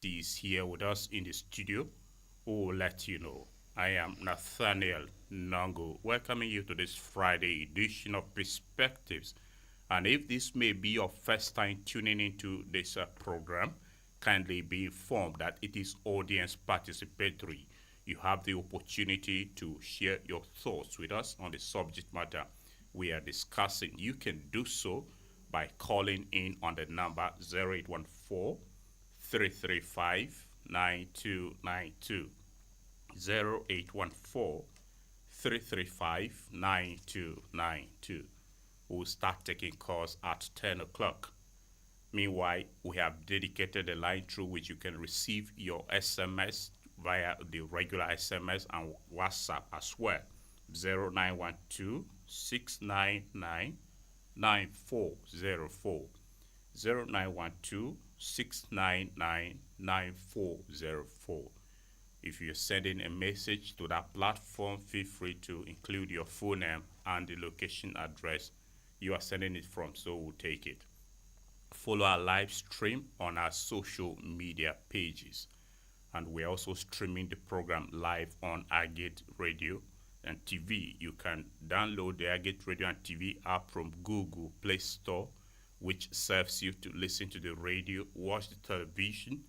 is here with us in the studio who will let you know. I am Nathaniel Nango, welcoming you to this Friday edition of Perspectives. And if this may be your first time tuning into this program, kindly be informed that it is audience participatory. You have the opportunity to share your thoughts with us on the subject matter we are discussing. You can do so by calling in on the number 0814 335 9292. 0814 335 9292. We'll start taking calls at 10 o'clock. Meanwhile, we have dedicated a line through which you can receive your SMS via the regular SMS and WhatsApp as well. 0912 699 9404. 0912 699 9404. If you're sending a message to that platform, feel free to include your full name and the location address you are sending it from, so we'll take it. Follow our live stream on our social media pages. And we're also streaming the program live on Agate Radio and TV. You can download the Agate Radio and TV app from Google Play Store, which serves you to listen to the radio, watch the television,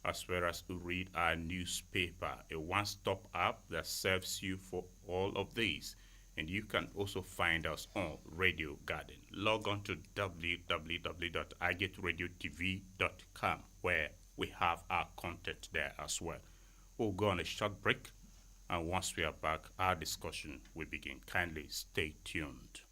as well as to read our newspaper, a one-stop app that serves you for all of these. And you can also find us on Radio Garden. Log on to www.agetradiotv.com, where we have our content there as well. We'll go on a short break, and once we are back, our discussion will begin. Kindly stay tuned.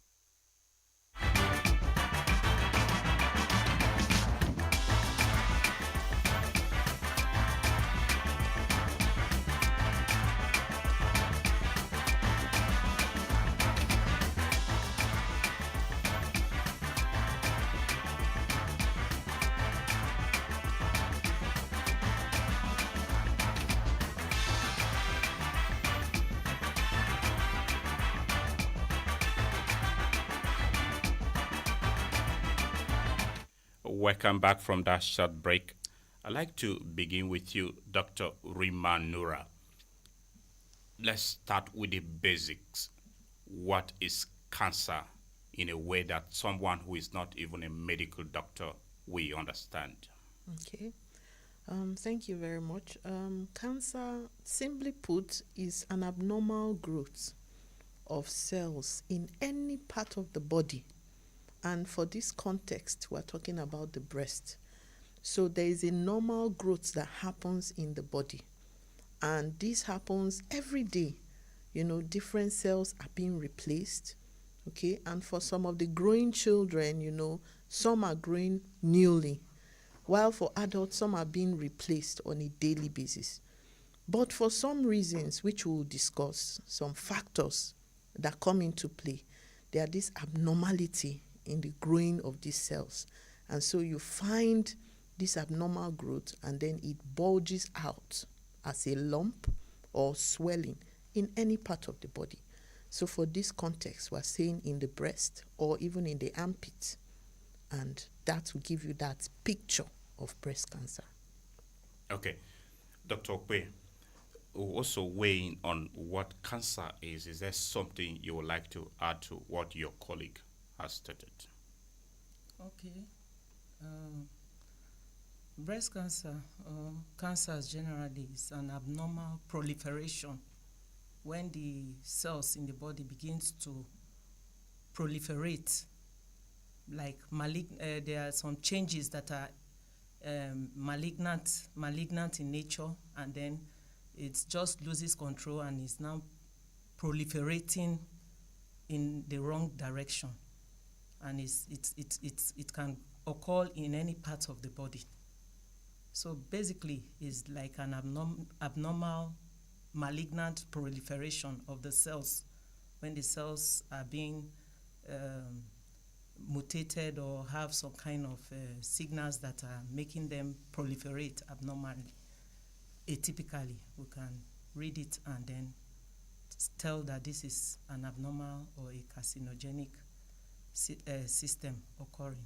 Welcome back from that short break. I'd like to begin with you, Dr. Rimanura. Let's start with the basics. What is cancer in a way that someone who is not even a medical doctor will understand? Okay. Thank you very much. Cancer, simply put, is an abnormal growth of cells in any part of the body. And for this context, we're talking about the breast. So there is a normal growth that happens in the body. And this happens every day. Different cells are being replaced. Okay. And for some of the growing children, some are growing newly. While for adults, some are being replaced on a daily basis. But for some reasons, which we'll discuss, some factors that come into play, there are this abnormality in the growing of these cells. And so you find this abnormal growth and then it bulges out as a lump or swelling in any part of the body. So for this context, we're saying in the breast or even in the armpit. And that will give you that picture of breast cancer. Okay. Dr. Okwe, also weighing on what cancer is there something you would like to add to what your colleague has stated? Okay. Breast cancer, cancer generally, is an abnormal proliferation when the cells in the body begins to proliferate. Like there are some changes that are malignant in nature, and then it just loses control and is now proliferating in the wrong direction. And it can occur in any part of the body. So basically, it's like an abnormal malignant proliferation of the cells when the cells are being mutated or have some kind of signals that are making them proliferate abnormally. Atypically, we can read it and then tell that this is an abnormal or a carcinogenic system occurring.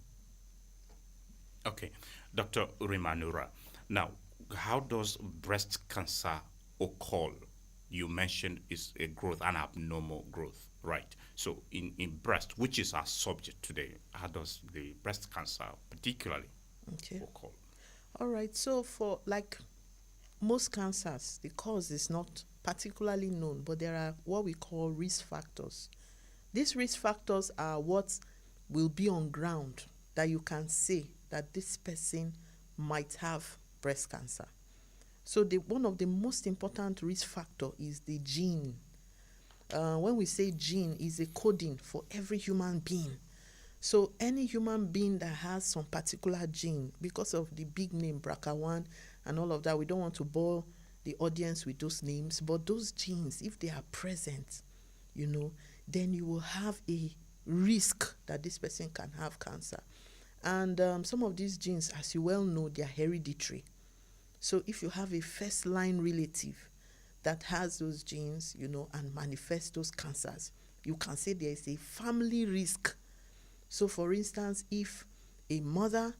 Okay, Dr. Rimanura. Now, how does breast cancer occur? You mentioned is a growth, an abnormal growth, right? So in breast, which is our subject today, how does the breast cancer particularly Okay. occur? All right. So for like most cancers, the cause is not particularly known, but there are what we call risk factors. These risk factors are what will be on ground that you can say that this person might have breast cancer. So one of the most important risk factor is the gene. When we say gene, is a coding for every human being. So any human being that has some particular gene, because of the big name BRCA1 and all of that, we don't want to bore the audience with those names, but those genes, if they are present, then you will have a risk that this person can have cancer. And some of these genes, as you well know, they are hereditary. So if you have a first line relative that has those genes, and manifests those cancers, you can say there is a family risk. So for instance, if a mother,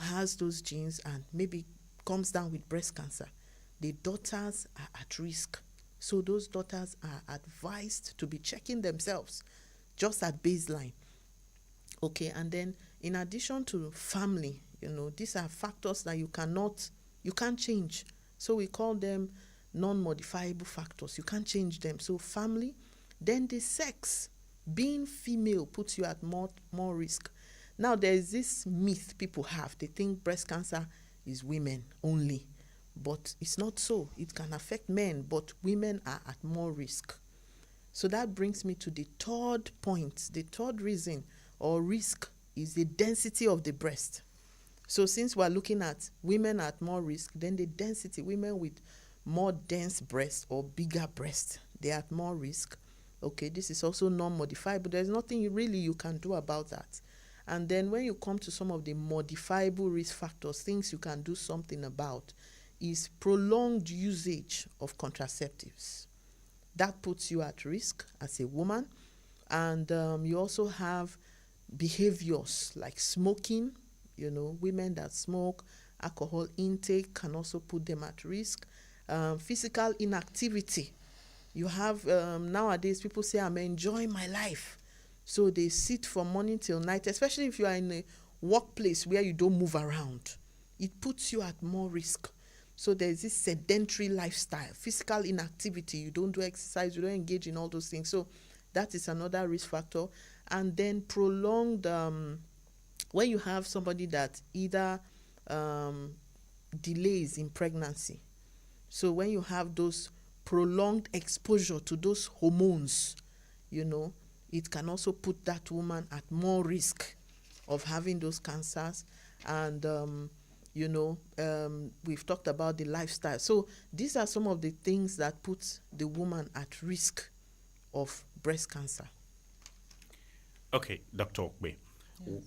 has those genes and maybe comes down with breast cancer, the daughters are at risk. So those daughters are advised to be checking themselves just at baseline. Okay, and then in addition to family, these are factors that you can't change. So we call them non-modifiable factors. You can't change them. So family, then the sex. Being female puts you at more risk. Now there is this myth people have. They think breast cancer is women only, but it's not so. It can affect men, but women are at more risk. So that brings me to the third point. The third reason or risk is the density of the breast. So since we're looking at women at more risk, then the density, women with more dense breast or bigger breast, they're at more risk. Okay, this is also non-modifiable. There's nothing you can do about that. And then when you come to some of the modifiable risk factors, things you can do something about, is prolonged usage of contraceptives. That puts you at risk as a woman. And you also have behaviors like smoking. Women that smoke, alcohol intake can also put them at risk. Physical inactivity. You have nowadays people say, I'm enjoying my life. So they sit from morning till night, especially if you are in a workplace where you don't move around. It puts you at more risk. So there's this sedentary lifestyle, physical inactivity. You don't do exercise, you don't engage in all those things. So that is another risk factor. And then prolonged, when you have somebody that either delays in pregnancy. So when you have those prolonged exposure to those hormones, it can also put that woman at more risk of having those cancers. And we've talked about the lifestyle. So these are some of the things that put the woman at risk of breast cancer. Okay, Dr. Okbe,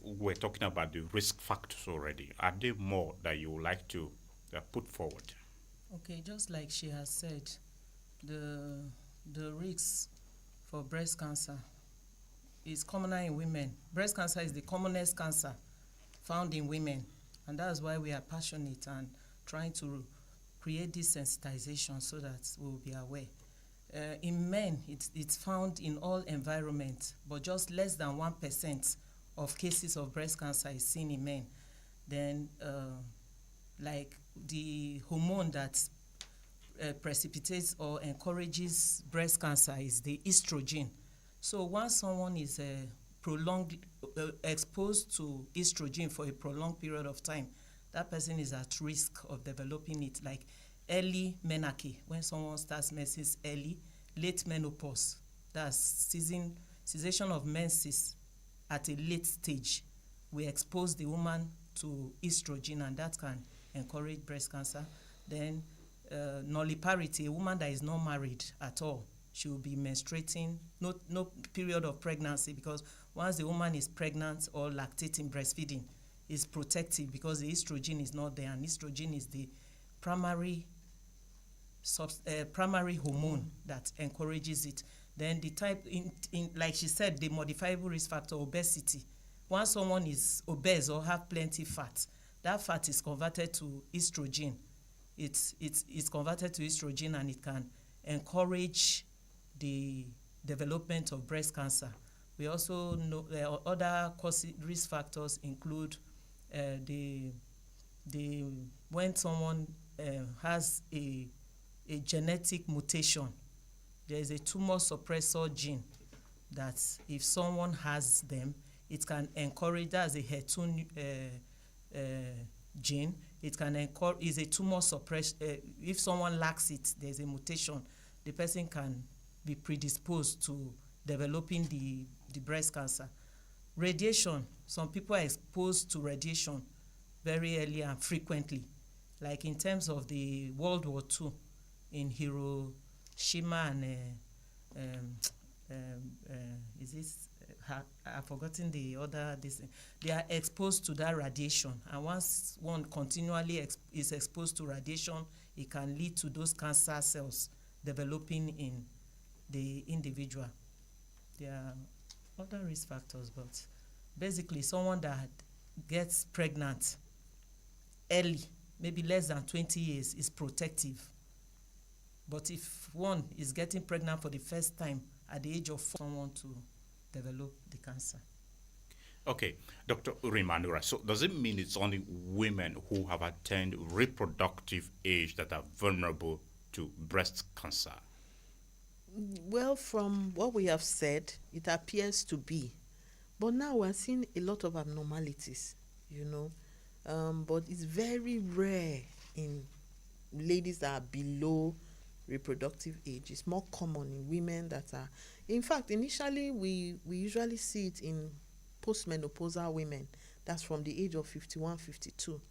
we're talking about the risk factors already. Are there more that you would like to put forward? Okay, just like she has said, the risks for breast cancer is commoner in women. Breast cancer is the commonest cancer found in women, and that's why we are passionate and trying to create this sensitization so that we'll be aware. In men, it's found in all environments, but just less than 1% of cases of breast cancer is seen in men. Then, like the hormone that precipitates or encourages breast cancer is the estrogen. So once someone is prolonged exposed to estrogen for a prolonged period of time, that person is at risk of developing it, like early menarche, when someone starts menses early, late menopause, that's cessation of menses at a late stage. We expose the woman to estrogen, and that can encourage breast cancer. Then nulliparity, a woman that is not married at all, she will be menstruating, no period of pregnancy, because once the woman is pregnant or lactating, breastfeeding, is protective because the estrogen is not there, and estrogen is the primary hormone that encourages it. Then the type, in like she said, the modifiable risk factor, obesity. Once someone is obese or have plenty fat, that fat is converted to estrogen it's converted to estrogen, and it can encourage the development of breast cancer. We also know other risk factors include the when someone has a genetic mutation. There is a tumor suppressor gene that if someone has them, it can encourage, that's a HER2 gene. It can encourage, is a tumor suppress. If someone lacks it, there's a mutation, the person can be predisposed to developing the breast cancer. Radiation, some people are exposed to radiation very early and frequently, like in terms of the World War II in Hiroshima and is this I've forgotten the other this thing. They are exposed to that radiation, and once one continually is exposed to radiation, it can lead to those cancer cells developing in the individual. There are other risk factors, but basically someone that gets pregnant early, maybe less than 20 years, is protective. But if one is getting pregnant for the first time at the age of 4, someone to develop the cancer. Okay, Dr. Urimanura, so does it mean it's only women who have attained reproductive age that are vulnerable to breast cancer? Well, from what we have said, it appears to be. But now we're seeing a lot of abnormalities, but it's very rare in ladies that are below reproductive age. It's more common in women that are, in fact, initially we usually see it in postmenopausal women. That's from the age of 51, 52.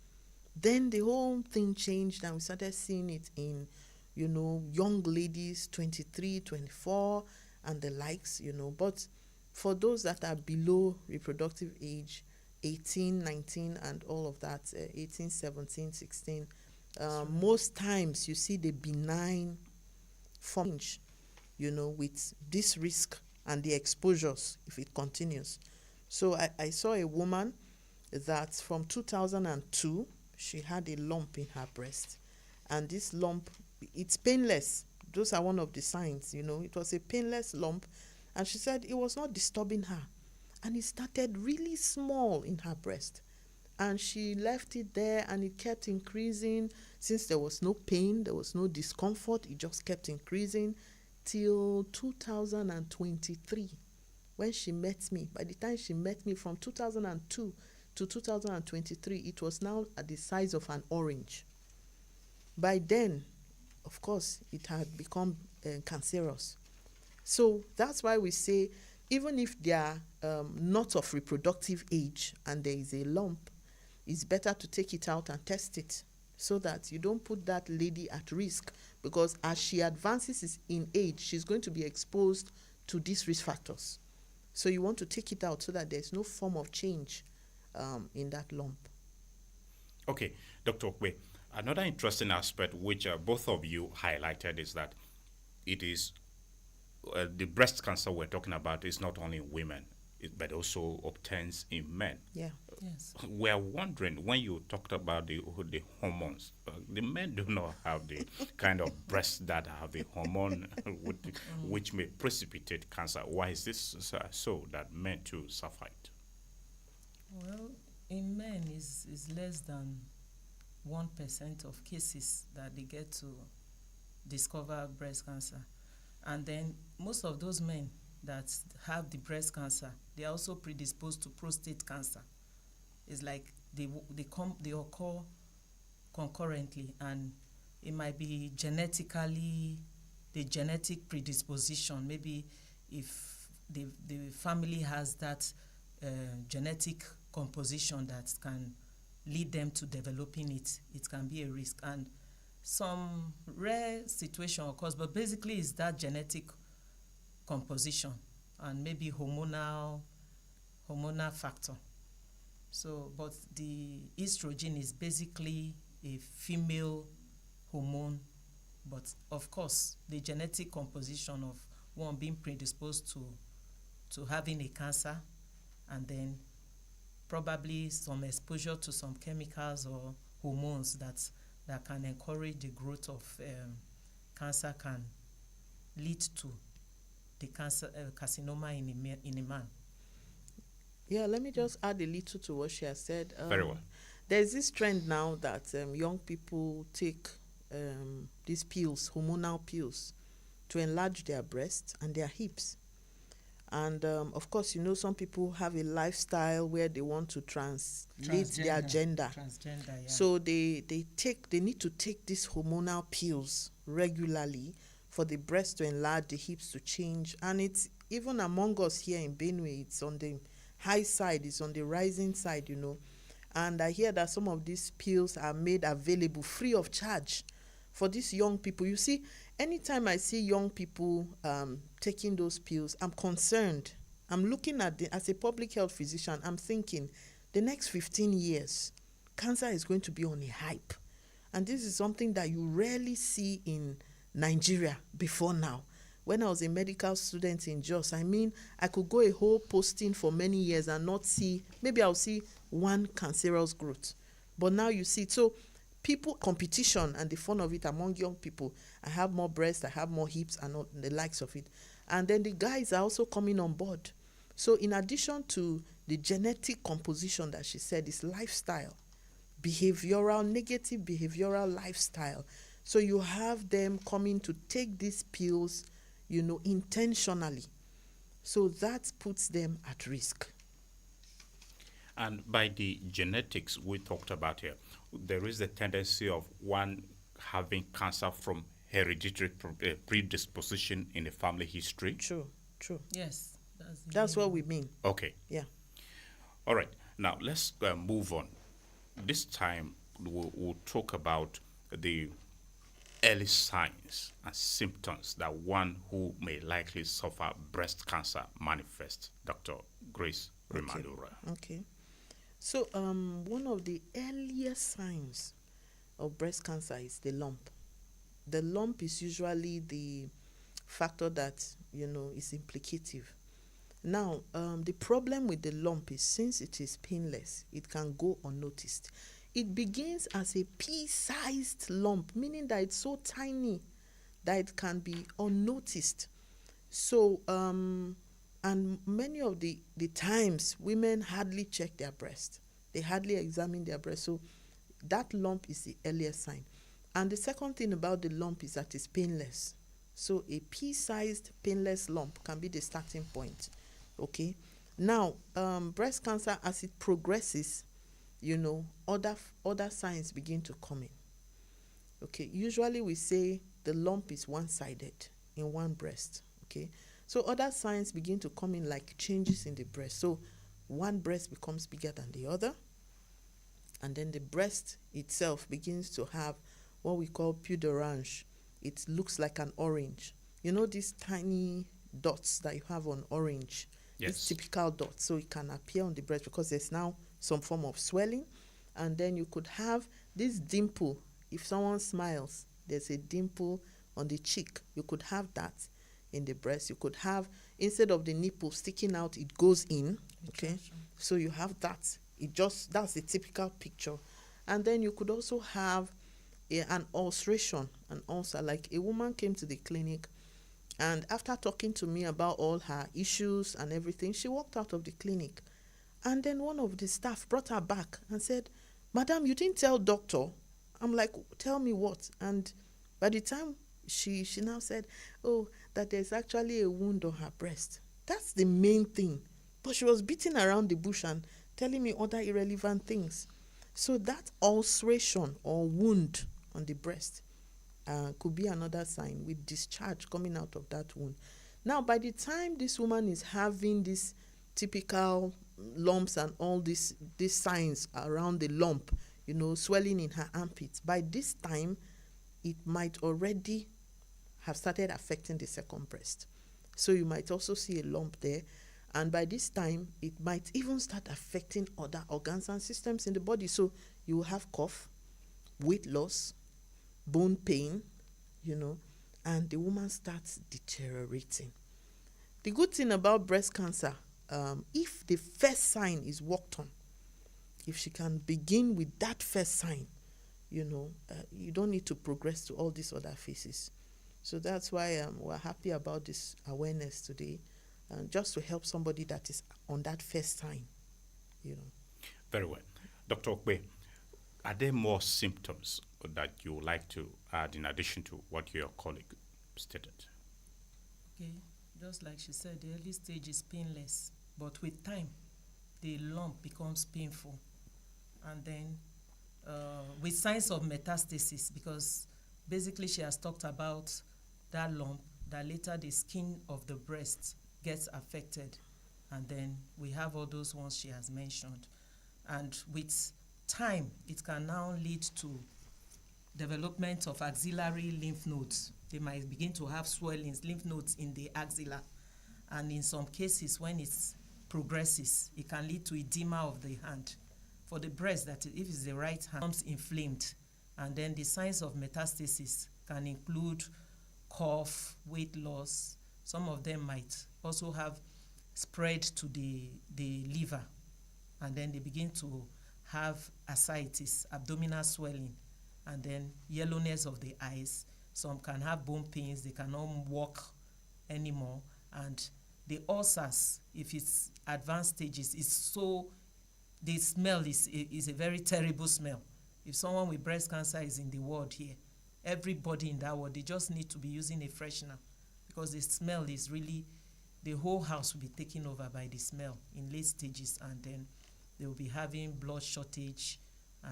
Then the whole thing changed and we started seeing it in, young ladies, 23, 24 and the likes, But for those that are below reproductive age, 18, 19 and all of that, 18, 17, 16, most times you see the benign form, with this risk and the exposures if it continues. So I saw a woman that from 2002, she had a lump in her breast. And this lump, it's painless. Those are one of the signs, It was a painless lump. And she said it was not disturbing her. And it started really small in her breast. And she left it there and it kept increasing. Since there was no pain, there was no discomfort, it just kept increasing till 2023 when she met me. By the time she met me from 2002 to 2023, it was now at the size of an orange. By then, of course, it had become cancerous. So that's why we say, even if they are not of reproductive age and there is a lump, it's better to take it out and test it so that you don't put that lady at risk, because as she advances in age, she's going to be exposed to these risk factors. So you want to take it out so that there's no form of change in that lump. Okay, Dr. Okwe, another interesting aspect which both of you highlighted is that it is the breast cancer we're talking about is not only in women, but also obtains in men. Yeah. Yes. We're wondering, when you talked about the hormones, the men do not have the kind of breasts that have the hormone which may precipitate cancer. Why is this so that men too suffer it? Well, in men is less than 1% of cases that they get to discover breast cancer. And then most of those men that have the breast cancer, they are also predisposed to prostate cancer. It's like they occur concurrently, and it might be genetically, the genetic predisposition. Maybe if the family has that genetic composition that can lead them to developing it, it can be a risk. And some rare situation occurs, but basically it's that genetic composition and maybe hormonal factor. So, but the estrogen is basically a female hormone, but of course the genetic composition of one being predisposed to having a cancer, and then probably some exposure to some chemicals or hormones that that can encourage the growth of cancer can lead to the cancer carcinoma in a man. Yeah, let me just add a little to what she has said. Very well. There's this trend now that young people take these pills, hormonal pills, to enlarge their breasts and their hips. And of course, some people have a lifestyle where they want to translate their gender. Transgender, yeah. So they need to take these hormonal pills regularly for the breast to enlarge, the hips to change. And it's even among us here in Benue, it's on the high side, it's on the rising side, And I hear that some of these pills are made available free of charge for these young people. You see, anytime I see young people taking those pills, I'm concerned. I'm looking at as a public health physician, I'm thinking the next 15 years, cancer is going to be on a hype. And this is something that you rarely see in Nigeria before now. When I was a medical student in Jos, I could go a whole posting for many years and not see, maybe I'll see one cancerous growth. But now you see it. So people, competition and the fun of it among young people. I have more breasts, I have more hips and all the likes of it. And then the guys are also coming on board. So in addition to the genetic composition that she said, is lifestyle, negative behavioral lifestyle. So you have them coming to take these pills, intentionally. So that puts them at risk. And by the genetics we talked about here, there is a tendency of one having cancer from hereditary predisposition in the family history. True. Yes. That's what we mean. Okay. Yeah. All right. Now, let's move on. This time, we'll talk about the early signs and symptoms that one who may likely suffer breast cancer manifests. Dr. Grace Rimadura. Okay. So, one of the earliest signs of breast cancer is the lump. The lump is usually the factor that, is implicative. Now, the problem with the lump is since it is painless, it can go unnoticed. It begins as a pea-sized lump, meaning that it's so tiny that it can be unnoticed. So, and many of the times, women hardly check their breast. They hardly examine their breast. So that lump is the earliest sign. And the second thing about the lump is that it's painless. So a pea-sized painless lump can be the starting point. Okay. Now, breast cancer, as it progresses, other signs begin to come in. Okay. Usually we say the lump is one-sided in one breast. Okay. So other signs begin to come in, like changes in the breast. So one breast becomes bigger than the other. And then the breast itself begins to have what we call peau d'orange. It looks like an orange. These tiny dots that you have on orange. Yes. These typical dots. So it can appear on the breast because there's now some form of swelling. And then you could have this dimple. If someone smiles, there's a dimple on the cheek. You could have that in the breast. You could have, instead of the nipple sticking out, it goes in. Okay. So you have that. That's a typical picture. And then you could also have an ulceration, an ulcer. Like a woman came to the clinic, and after talking to me about all her issues and everything, she walked out of the clinic. And then one of the staff brought her back and said, "Madam, you didn't tell doctor." I'm like, "Tell me what?" And by the time she now said, "Oh, that there's actually a wound on her breast." That's the main thing. But she was beating around the bush and telling me other irrelevant things. So that ulceration or wound on the breast could be another sign, with discharge coming out of that wound. Now, by the time this woman is having these typical lumps and all these signs around the lump, swelling in her armpits, by this time, it might already have started affecting the second breast. So you might also see a lump there. And by this time, it might even start affecting other organs and systems in the body. So you will have cough, weight loss, bone pain, and the woman starts deteriorating. The good thing about breast cancer, if the first sign is worked on, if she can begin with that first sign, you don't need to progress to all these other phases. So that's why we're happy about this awareness today, just to help somebody that is on that first time, Very well. Dr. Okbe, are there more symptoms that you would like to add in addition to what your colleague stated? Okay, just like she said, the early stage is painless, but with time, the lump becomes painful. And then with signs of metastasis, because basically she has talked about that lump, that later the skin of the breast gets affected. And then we have all those ones she has mentioned. And with time, it can now lead to development of axillary lymph nodes. They might begin to have swellings, lymph nodes in the axilla. And in some cases, when it progresses, it can lead to edema of the hand. For the breast, that if it's the right hand, becomes inflamed. And then the signs of metastasis can include cough, weight loss. Some of them might also have spread to the liver. And then they begin to have ascites, abdominal swelling, and then yellowness of the eyes. Some can have bone pains, they cannot walk anymore. And the ulcers, if it's advanced stages, the smell is a very terrible smell. If someone with breast cancer is in the ward here, everybody in that ward, they just need to be using a freshener, because the smell is really, the whole house will be taken over by the smell in late stages, and then they will be having blood shortage,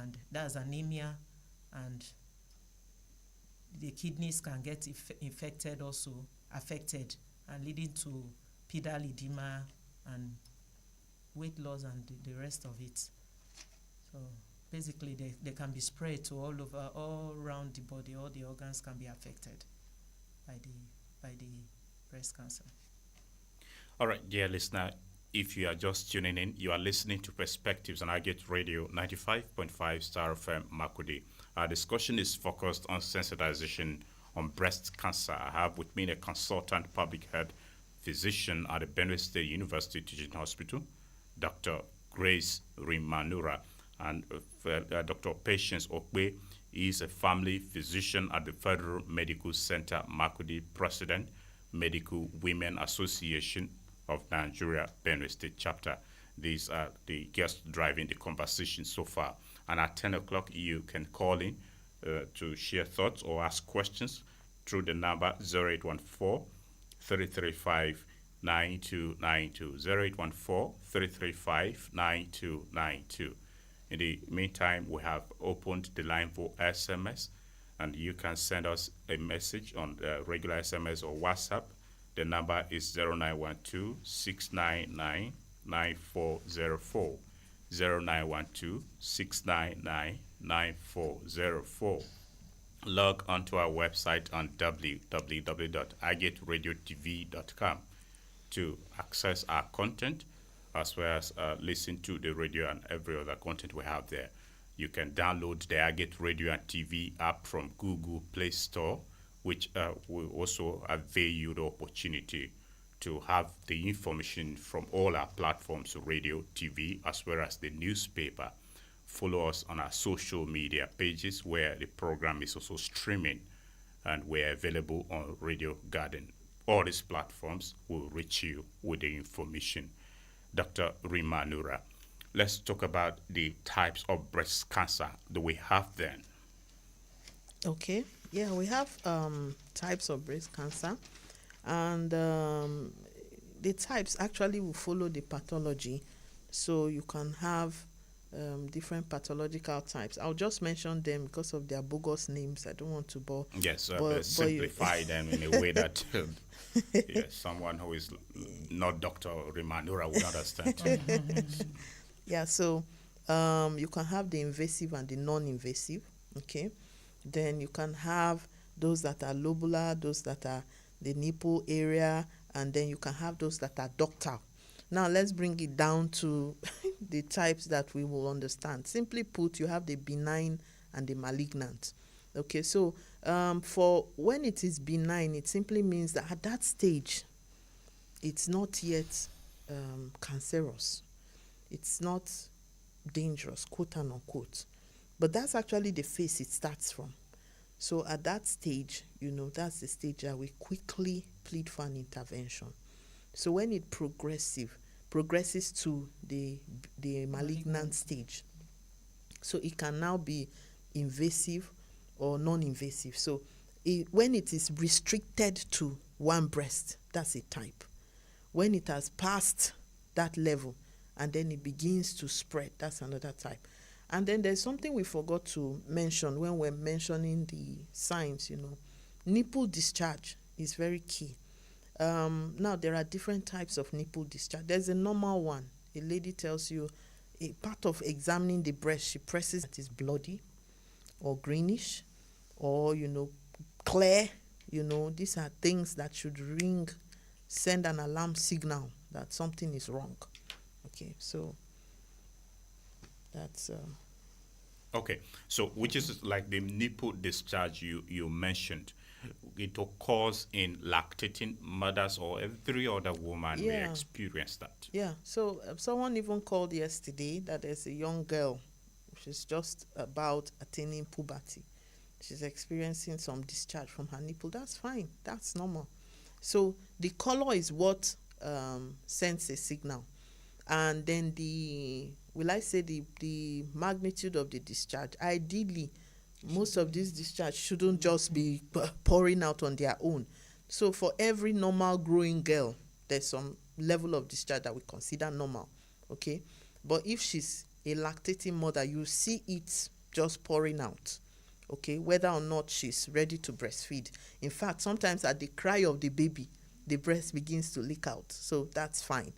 and that's anemia, and the kidneys can get affected, and leading to pedal edema and weight loss and the rest of it. So basically they can be spread to all around the body. All the organs can be affected by the breast cancer. All right, dear listener, if you are just tuning in, you are listening to Perspectives on Agate Radio 95.5 Star FM Makudi. Our discussion is focused on sensitization on breast cancer. I have with me a consultant public health physician at the Benue State University Teaching Hospital, Dr. Grace Rimanura, and Dr. Patience Okbe is a family physician at the Federal Medical Center Makudi, President, Medical Women Association of Nigeria, Benue State Chapter. These are the guests driving the conversation so far. And at 10 o'clock, you can call in to share thoughts or ask questions through the number 0814 335 9292. 0814 335 9292. In the meantime, we have opened the line for SMS, and you can send us a message on regular SMS or WhatsApp. The number is 0912 699 9404. 0912 699 9404. Log onto our website on www.agateradio.tv.com to access our content, as well as listen to the radio and every other content we have there. You can download the Agate Radio and TV app from Google Play Store, which will also avail you the opportunity to have the information from all our platforms, radio, TV, as well as the newspaper. Follow us on our social media pages where the program is also streaming, and we're available on Radio Garden. All these platforms will reach you with the information. Dr. Rimanura, let's talk about the types of breast cancer that we have then. Okay. Yeah, we have types of breast cancer, and the types actually will follow the pathology. So you can have different pathological types. I'll just mention them because of their bogus names. I don't want to bore. Yes, simplify them in a way that someone who is not Dr. Rimanura would understand. Yeah, so you can have the invasive and the non-invasive, okay? Then you can have those that are lobular, those that are the nipple area, and then you can have those that are ductal. Now let's bring it down to the types that we will understand. Simply put, you have the benign and the malignant. Okay, so for when it is benign, it simply means that at that stage, it's not yet cancerous. It's not dangerous, quote and unquote. But that's actually the phase it starts from. So at that stage, that's the stage that we quickly plead for an intervention. So when it progresses to the malignant stage, so it can now be invasive or non-invasive. So when it is restricted to one breast, that's a type. When it has passed that level and then it begins to spread, that's another type. And then there's something we forgot to mention when we're mentioning the signs, Nipple discharge is very key. Now, there are different types of nipple discharge. There's a normal one. A lady tells you, a part of examining the breast, she presses it is bloody or greenish or, clear. These are things that should send an alarm signal that something is wrong. Okay, so that's... Okay, so which is like the nipple discharge you mentioned. It occurs in lactating mothers, or every other woman may experience that. Yeah, so someone even called yesterday that there's a young girl. She's just about attaining puberty. She's experiencing some discharge from her nipple. That's fine. That's normal. So the color is what sends a signal. And then the magnitude of the discharge. Ideally, most of these discharge shouldn't just be pouring out on their own. So for every normal growing girl, there's some level of discharge that we consider normal, okay? But if she's a lactating mother, you see it just pouring out, okay, whether or not she's ready to breastfeed. In fact, sometimes at the cry of the baby, the breast begins to leak out. So that's fine,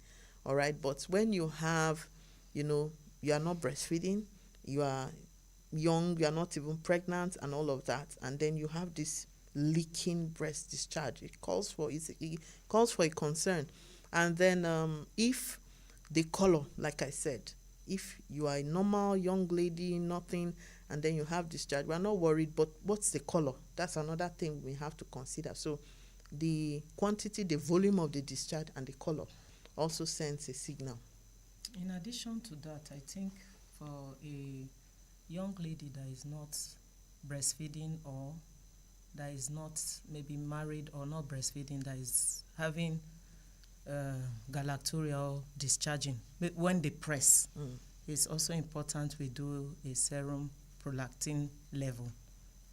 all right? But when you have, you are not breastfeeding, you are young, you are not even pregnant and all of that, and then you have this leaking breast discharge, it calls for a concern. And then if the color, like I said, if you are a normal young lady, nothing, and then you have discharge, we're not worried, but what's the color? That's another thing we have to consider. So the quantity, the volume of the discharge and the color also sends a signal. In addition to that, I think for a young lady that is not breastfeeding, or that is not maybe married or not breastfeeding, that is having galacturia or discharging, when they press, it's also important we do a serum prolactin level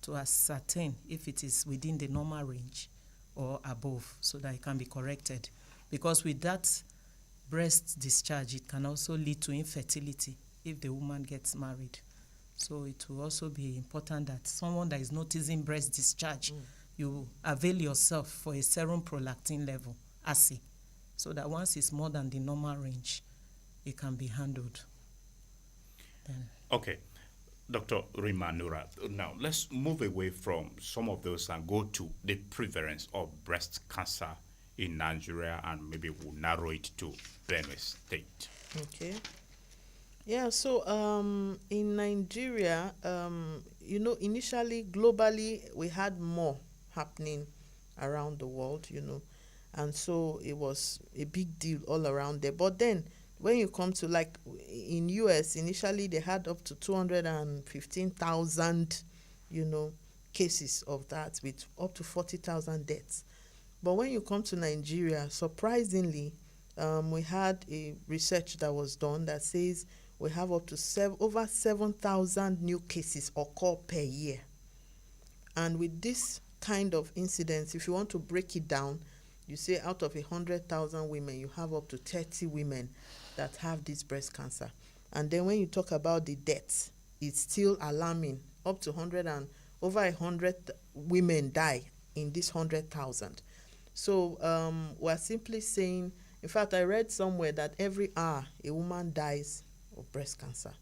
to ascertain if it is within the normal range or above, so that it can be corrected. Because with that breast discharge, it can also lead to infertility if the woman gets married. So it will also be important that someone that is noticing breast discharge, you avail yourself for a serum prolactin level assay, so that once it's more than the normal range, it can be handled. Then. Okay, Dr. Rimanura, now let's move away from some of those and go to the prevalence of breast cancer in Nigeria, and maybe we'll narrow it to Benue State. Okay. Yeah, so in Nigeria, initially, globally, we had more happening around the world, and so it was a big deal all around there. But then when you come to, like, in US, initially they had up to 215,000, cases of that, with up to 40,000 deaths. But when you come to Nigeria, surprisingly, we had a research that was done that says we have up to over 7,000 new cases occur per year. And with this kind of incidence, if you want to break it down, you say out of 100,000 women, you have up to 30 women that have this breast cancer. And then when you talk about the deaths, it's still alarming. Up to over 100 women die in this 100,000. So we're simply saying, in fact, I read somewhere that every hour a woman dies of breast cancer.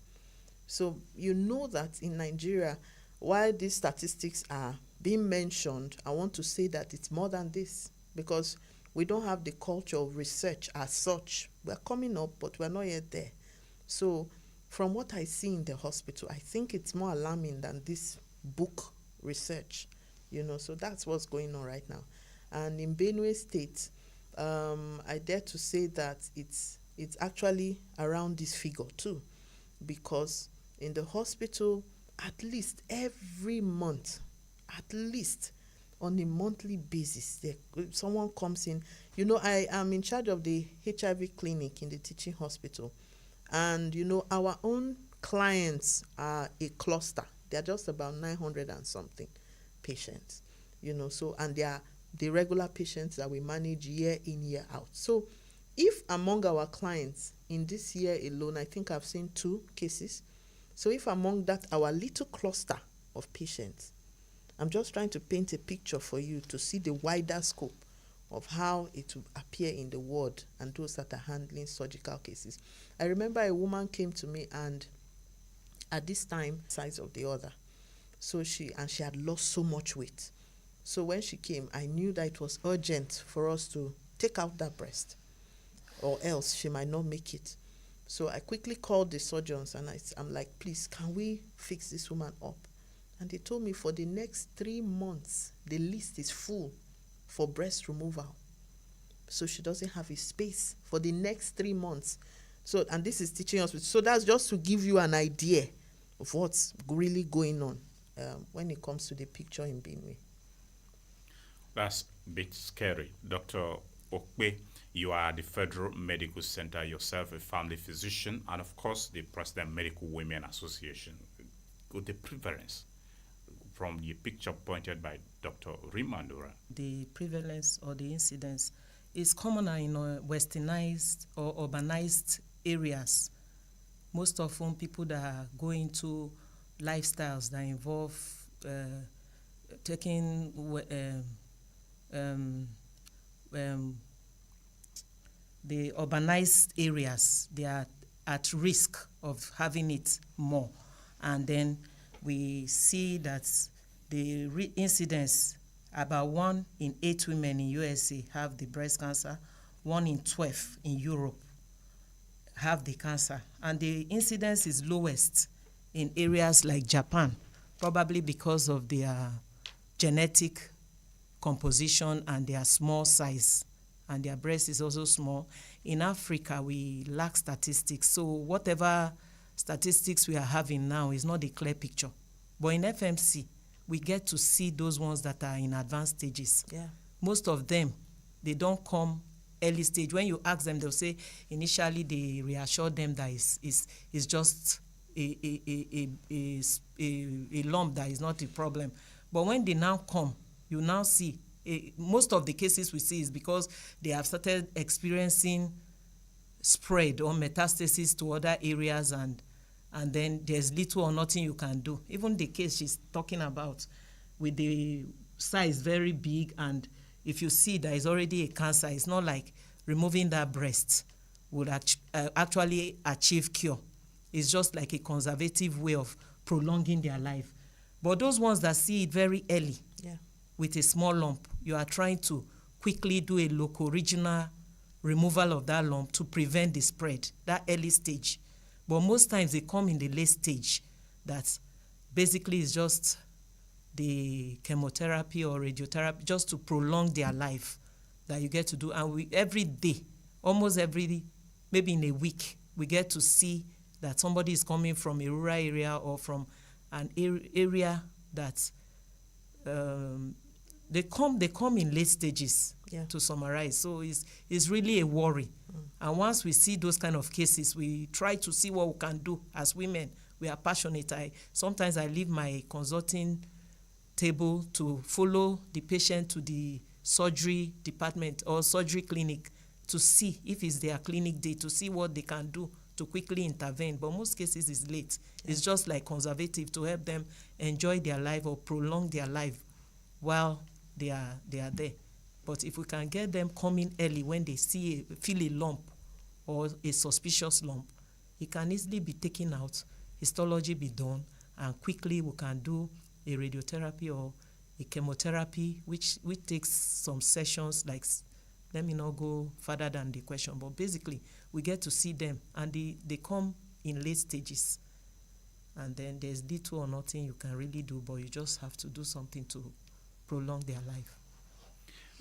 So you know that in Nigeria, while these statistics are being mentioned, I want to say that it's more than this, because we don't have the culture of research as such. We're coming up, but we're not yet there. So from what I see in the hospital, I think it's more alarming than this book research, so that's what's going on right now. And in Benue State, I dare to say that it's actually around this figure too, because in the hospital, at least every month, at least on a monthly basis, someone comes in. You know, I am in charge of the HIV clinic in the teaching hospital. And, you know, our own clients are a cluster. They're just about 900 and something patients, you know. So, and they are the regular patients that we manage year in, year out. So, if among our clients in this year alone, I think I've seen 2 cases. So, if among that, our little cluster of patients, I'm just trying to paint a picture for you to see the wider scope of how it will appear in the ward and those that are handling surgical cases. I remember a woman came to me, and at this time, size of the other. So she had lost so much weight. So when she came, I knew that it was urgent for us to take out that breast, or else she might not make it. So I quickly called the surgeons, and I'm like, please, can we fix this woman up? And they told me for the next 3 months, the list is full for breast removal. So she doesn't have a space for the next 3 months. So, and this is teaching us. So that's just to give you an idea of what's really going on when it comes to the picture in Benue. That's a bit scary. Dr. Okpe, you are at the Federal Medical Center yourself, a family physician, and of course the President Medical Women Association. With the prevalence from the picture pointed by Dr. Rimandura. The prevalence or the incidence is commoner in westernized or urbanized areas. Most often people that are going to lifestyles that involve taking the urbanized areas, they are at risk of having it more. And then we see that the incidence, about 1 in 8 women in USA have the breast cancer, 1 in 12 in Europe have the cancer. And the incidence is lowest in areas like Japan, probably because of their genetic composition and their small size, and their breast is also small. In Africa, we lack statistics, so whatever statistics we are having now is not a clear picture. But in FMC, we get to see those ones that are in advanced stages. Yeah. Most of them, they don't come early stage. When you ask them, they'll say initially they reassure them that it's just a lump that is not a problem. But when they now come, you now see, most of the cases we see is because they have started experiencing spread or metastasis to other areas, and then there's little or nothing you can do. Even the case she's talking about with the size very big, and if you see there is already a cancer, it's not like removing that breast would actually achieve cure. It's just like a conservative way of prolonging their life. But those ones that see it very early, Yeah. with a small lump, you are trying to quickly do a local regional removal of that lump to prevent the spread, that early stage. But most times they come in the late stage, that basically is just the chemotherapy or radiotherapy just to prolong their life that you get to do. And every day, almost every, maybe in a week, we get to see that somebody is coming from a rural area or from an area that they come in late stages, Yeah. to summarize. So it's really a worry. And once we see those kind of cases, we try to see what we can do as women. We are passionate. Sometimes I leave my consulting table to follow the patient to the surgery department or surgery clinic to see if it's their clinic day, to see what they can do to quickly intervene. But most cases is late. Yeah. It's just like conservative to help them enjoy their life or prolong their life while they are there. But if we can get them coming early when they feel a lump or a suspicious lump, it can easily be taken out, histology be done, and quickly we can do a radiotherapy or a chemotherapy, which takes some sessions. Like, let me not go further than the question, but basically we get to see them, and they come in late stages, and then there's little or nothing you can really do, but you just have to do something to prolong their life.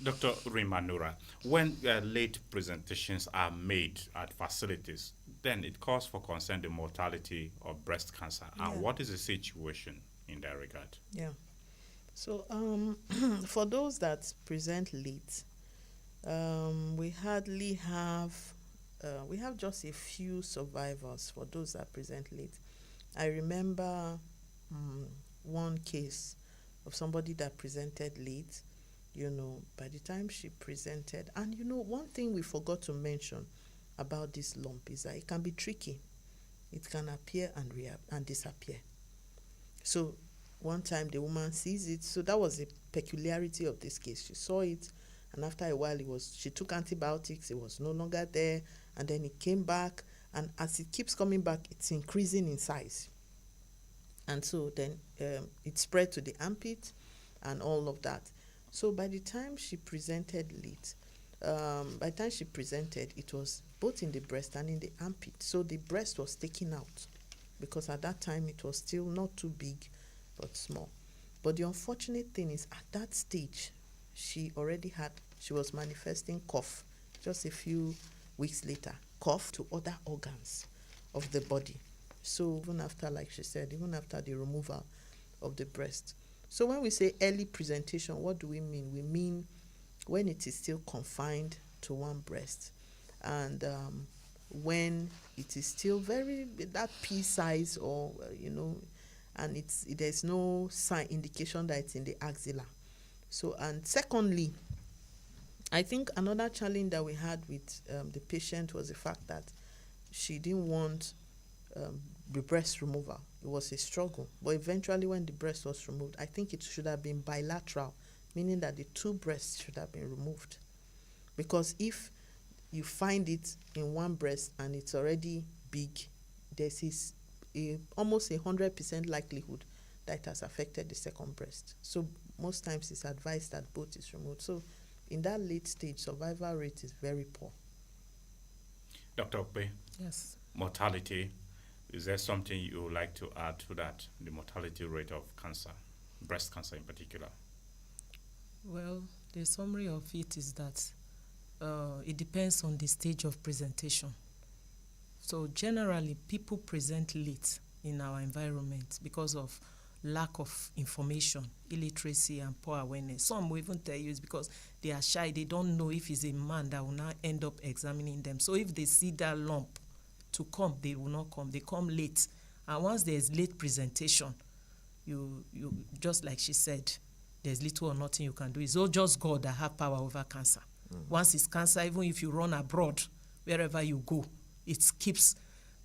Dr. Rimanura, when late presentations are made at facilities, then it calls for concern the mortality of breast cancer. Yeah. And what is the situation in that regard? Yeah. So for those that present late, we hardly have, we have just a few survivors for those that present late. I remember one case of somebody that presented late, by the time she presented. And one thing we forgot to mention about this lump is that it can be tricky. It can appear and disappear. So one time the woman sees it. So that was a peculiarity of this case. She saw it, and after a while she took antibiotics, it was no longer there, and then it came back, and as it keeps coming back, it's increasing in size. And so then it spread to the armpit and all of that. So by the time she presented late, it was both in the breast and in the armpit. So the breast was taken out because at that time it was still not too big, but small. But the unfortunate thing is at that stage, she was manifesting cough just a few weeks later, cough to other organs of the body. So even after, like she said, even after the removal of the breast. So when we say early presentation, what do we mean? We mean when it is still confined to one breast, and when it is still that pea size, or and there's no indication that it's in the axilla. So, and secondly, I think another challenge that we had with the patient was the fact that she didn't want the breast removal. It was a struggle. But eventually when the breast was removed, I think it should have been bilateral, meaning that the two breasts should have been removed. Because if you find it in one breast and it's already big, there's almost 100% likelihood that it has affected the second breast. So most times it's advised that both is removed. So in that late stage, survival rate is very poor. Dr. Okpe? Yes. Mortality. Is there something you would like to add to that, the mortality rate of cancer, breast cancer in particular? Well, the summary of it is that it depends on the stage of presentation. So generally, people present late in our environment because of lack of information, illiteracy, and poor awareness. Some will even tell you it's because they are shy. They don't know if it's a man that will now end up examining them. So if they see that lump to come, they will not come. They come late. And once there's late presentation, you just like she said, there's little or nothing you can do. It's all just God that have power over cancer. Once it's cancer, even if you run abroad, wherever you go, it keeps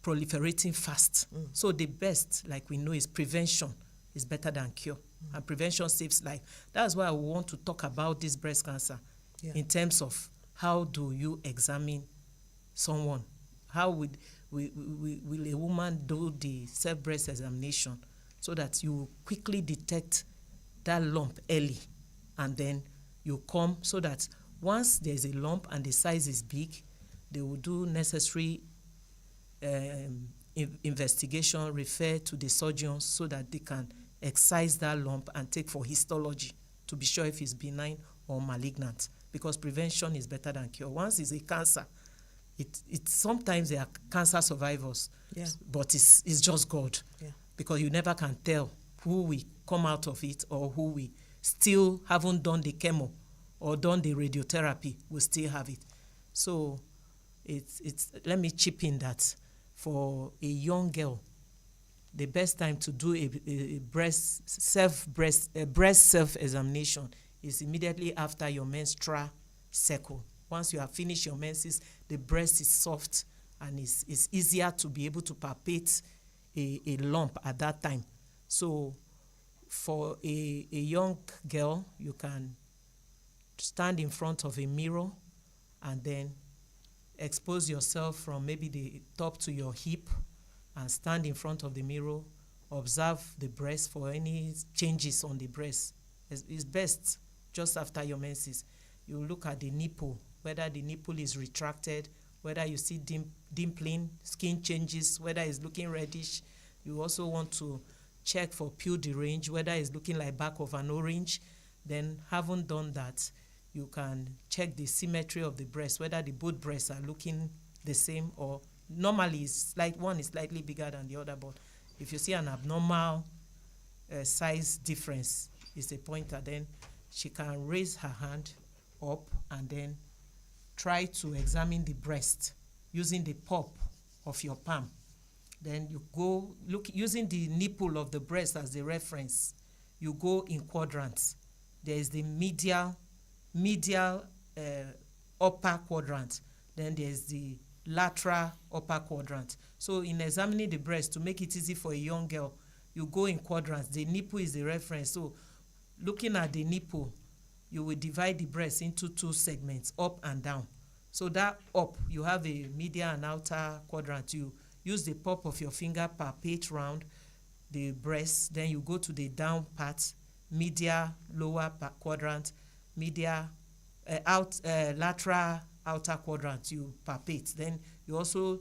proliferating fast. So the best, like we know, is prevention is better than cure. And prevention saves life. That's why I want to talk about this breast cancer in terms of how do you examine someone? How will a woman do the self-breast examination so that you quickly detect that lump early, and then you come so that once there's a lump and the size is big, they will do necessary investigation, refer to the surgeons so that they can excise that lump and take for histology to be sure if it's benign or malignant, because prevention is better than cure. Once it's a cancer, it sometimes they are cancer survivors, but it's just God, because you never can tell who will come out of it or who will still haven't done the chemo or done the radiotherapy will still have it. So it's let me chip in that for a young girl, the best time to do a breast self-examination is immediately after your menstrual cycle. Once you have finished your menses, the breast is soft and it's easier to be able to palpate a lump at that time. So for a young girl, you can stand in front of a mirror and then expose yourself from maybe the top to your hip and stand in front of the mirror, observe the breast for any changes on the breast. It's best just after your menses. You look at the nipple, whether the nipple is retracted, whether you see dimpling, skin changes, whether it's looking reddish. You also want to check for pupil range, whether it's looking like back of an orange. Then, having done that, You can check the symmetry of the breast, whether the both breasts are looking the same, or normally it's like one is slightly bigger than the other, but if you see an abnormal size difference, it's a pointer. Then she can raise her hand up and then try to examine the breast using the pop of your palm. Then you go look using the nipple of the breast as the reference. You go in quadrants. There is the medial upper quadrant. Then there is the lateral upper quadrant. So in examining the breast, to make it easy for a young girl, you go in quadrants. The nipple is the reference. So looking at the nipple, you will divide the breast into two segments, up and down. So that up, you have a medial and outer quadrant. You use the pop of your finger, palpate round the breast. Then you go to the down part, medial lower quadrant, medial lateral outer quadrant. You palpate. Then you also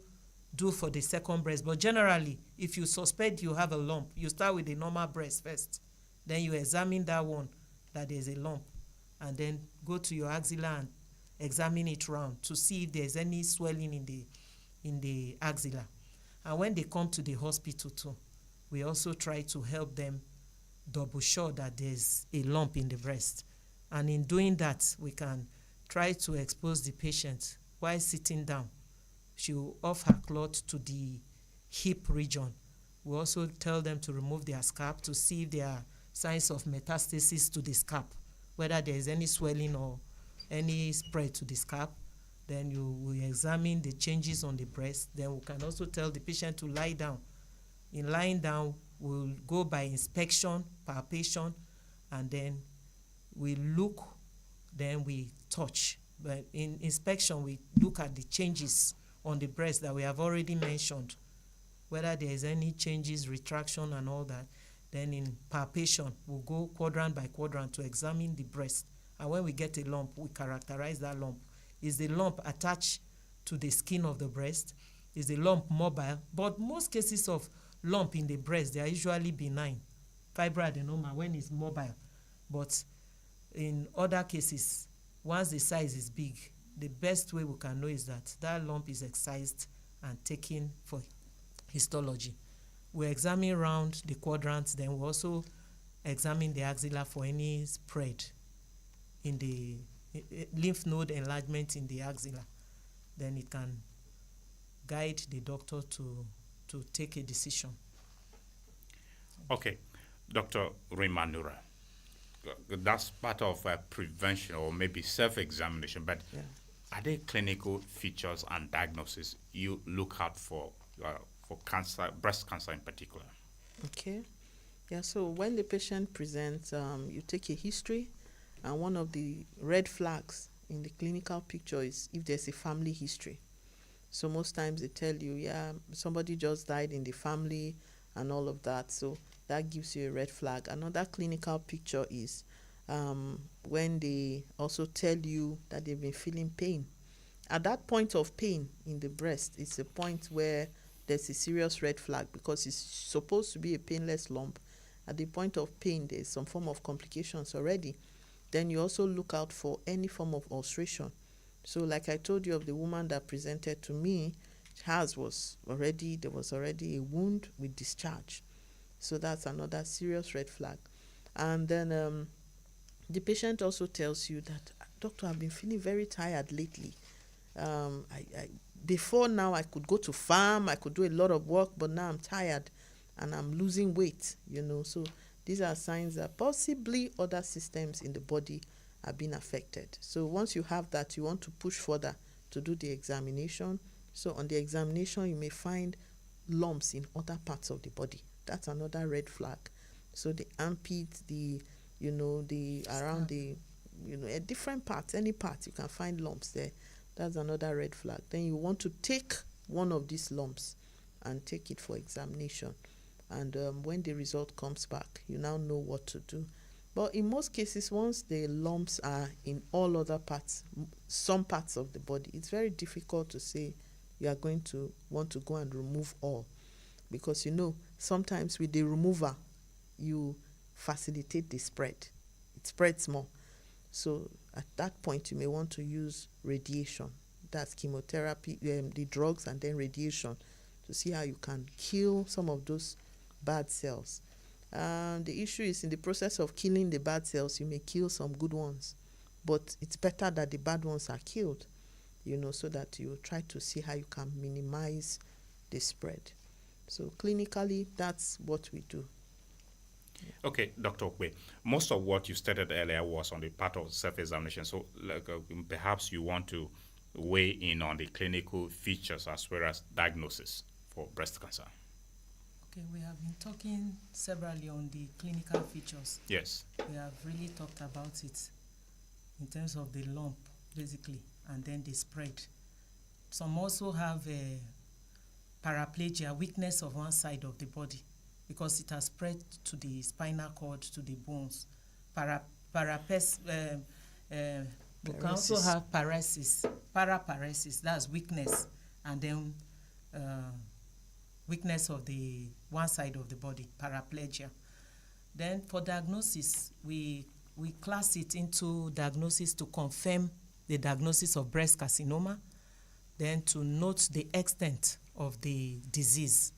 do for the second breast. But generally, if you suspect you have a lump, you start with the normal breast first. Then you examine that one, that there's a lump, and then go to your axilla and examine it round to see if there's any swelling in the axilla. And when they come to the hospital too, we also try to help them double sure that there's a lump in the breast. And in doing that, we can try to expose the patient while sitting down. She'll off her cloth to the hip region. We also tell them to remove their scalp to see if there are signs of metastasis to the scalp, whether there is any swelling or any spread to the scalp. Then you will examine the changes on the breast. Then we can also tell the patient to lie down. In lying down, we'll go by inspection, palpation, and then we look, then we touch. But in inspection, we look at the changes on the breast that we have already mentioned, whether there is any changes, retraction, and all that. Then in palpation, we'll go quadrant by quadrant to examine the breast. And when we get a lump, we characterize that lump. Is the lump attached to the skin of the breast? Is the lump mobile? But most cases of lump in the breast, they are usually benign. Fibroadenoma when it's mobile. But in other cases, once the size is big, the best way we can know is that that lump is excised and taken for histology. We examine round the quadrants, then we also examine the axilla for any spread in the lymph node enlargement in the axilla. Then it can guide the doctor to take a decision. Okay, Dr. Rimanura, that's part of prevention or maybe self-examination, but are there clinical features and diagnosis you look out for cancer, breast cancer in particular? Okay. Yeah, so when the patient presents, you take a history, and one of the red flags in the clinical picture is if there's a family history. So most times they tell you, yeah, somebody just died in the family and all of that. So that gives you a red flag. Another clinical picture is when they also tell you that they've been feeling pain. At that point of pain in the breast, it's a point where there's a serious red flag because it's supposed to be a painless lump. At the point of pain, there's some form of complications already. Then you also look out for any form of ulceration. So like I told you of the woman that presented to me, there was already a wound with discharge. So that's another serious red flag. And then the patient also tells you that, doctor, I've been feeling very tired lately. Before now I could go to farm, I could do a lot of work, but now I'm tired and I'm losing weight, So these are signs that possibly other systems in the body are being affected. So once you have that, you want to push further to do the examination. So on the examination, you may find lumps in other parts of the body. That's another red flag. So the armpit, around the, at different parts, any part, you can find lumps there. That's another red flag. Then you want to take one of these lumps and take it for examination. And when the result comes back, you now know what to do. But in most cases, once the lumps are in all other parts, some parts of the body, it's very difficult to say you are going to want to go and remove all. Because, sometimes with the remover, you facilitate the spread. It spreads more. So At that point, you may want to use radiation. That's chemotherapy, the drugs, and then radiation to see how you can kill some of those bad cells. The issue is in the process of killing the bad cells, you may kill some good ones. But it's better that the bad ones are killed, so that you try to see how you can minimize the spread. So clinically, that's what we do. Okay, Dr. Okwe, most of what you stated earlier was on the part of self-examination. So perhaps you want to weigh in on the clinical features as well as diagnosis for breast cancer. Okay, we have been talking severally on the clinical features. Yes. We have really talked about it in terms of the lump, basically, and then the spread. Some also have a paraplegia, weakness of one side of the body, because it has spread to the spinal cord, to the bones. We can also have paraparesis, that's weakness, and then weakness of the one side of the body, paraplegia. Then for diagnosis, we class it into diagnosis to confirm the diagnosis of breast carcinoma, then to note the extent of the disease.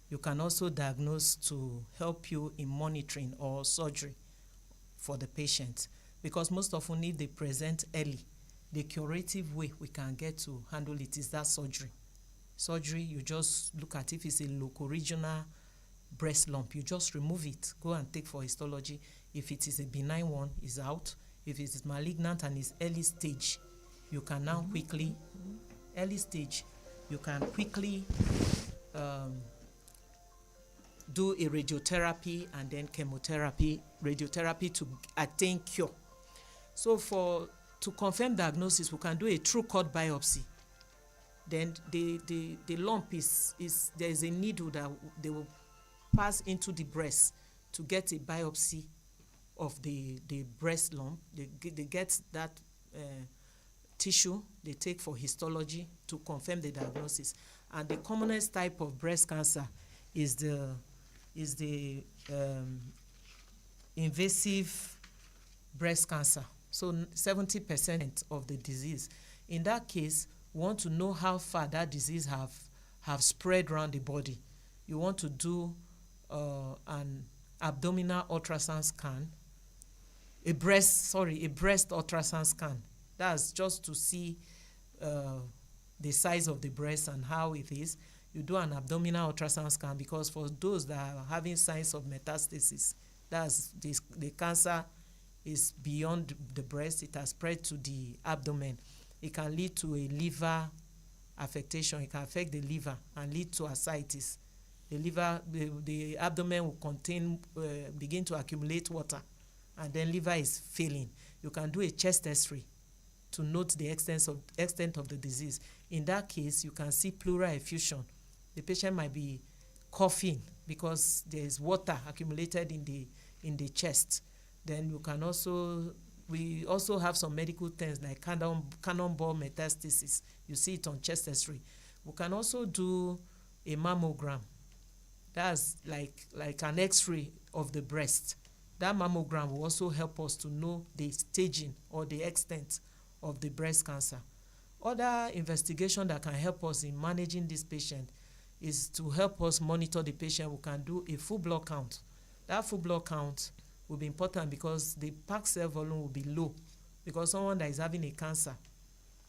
You can also diagnose to help you in monitoring or surgery for the patient, because most often if they present early, the curative way we can get to handle it is that surgery. Surgery, you just look at if it's a locoregional breast lump, you just remove it, go and take for histology. If it is a benign one, it's out. If it is malignant and it's early stage, you can now quickly, early stage, you can quickly do a radiotherapy and then chemotherapy, radiotherapy to attain cure. So to confirm diagnosis, we can do a true cord biopsy. Then the lump is there is a needle that they will pass into the breast to get a biopsy of the breast lump. They get that tissue, they take for histology to confirm the diagnosis. And the commonest type of breast cancer is the invasive breast cancer. So 70% of the disease. In that case, we want to know how far that disease have spread around the body. You want to do an abdominal ultrasound scan, a breast ultrasound scan. That's just to see the size of the breast and how it is. You do an abdominal ultrasound scan, because for those that are having signs of metastasis, that's the cancer is beyond the breast, it has spread to the abdomen. It can lead to a liver affectation. It can affect the liver and lead to ascites. The liver, the abdomen will begin to accumulate water, and then liver is failing. You can do a chest X-ray to note the extent of the disease. In that case, you can see pleural effusion. The patient might be coughing because there is water accumulated in the chest. Then we also have some medical terms like cannonball metastasis. You see it on chest X-ray. We can also do a mammogram. That's like an X-ray of the breast. That mammogram will also help us to know the staging or the extent of the breast cancer. Other investigation that can help us in managing this patient is to help us monitor the patient. We can do a full blood count. That full blood count will be important because the packed cell volume will be low, because someone that is having a cancer,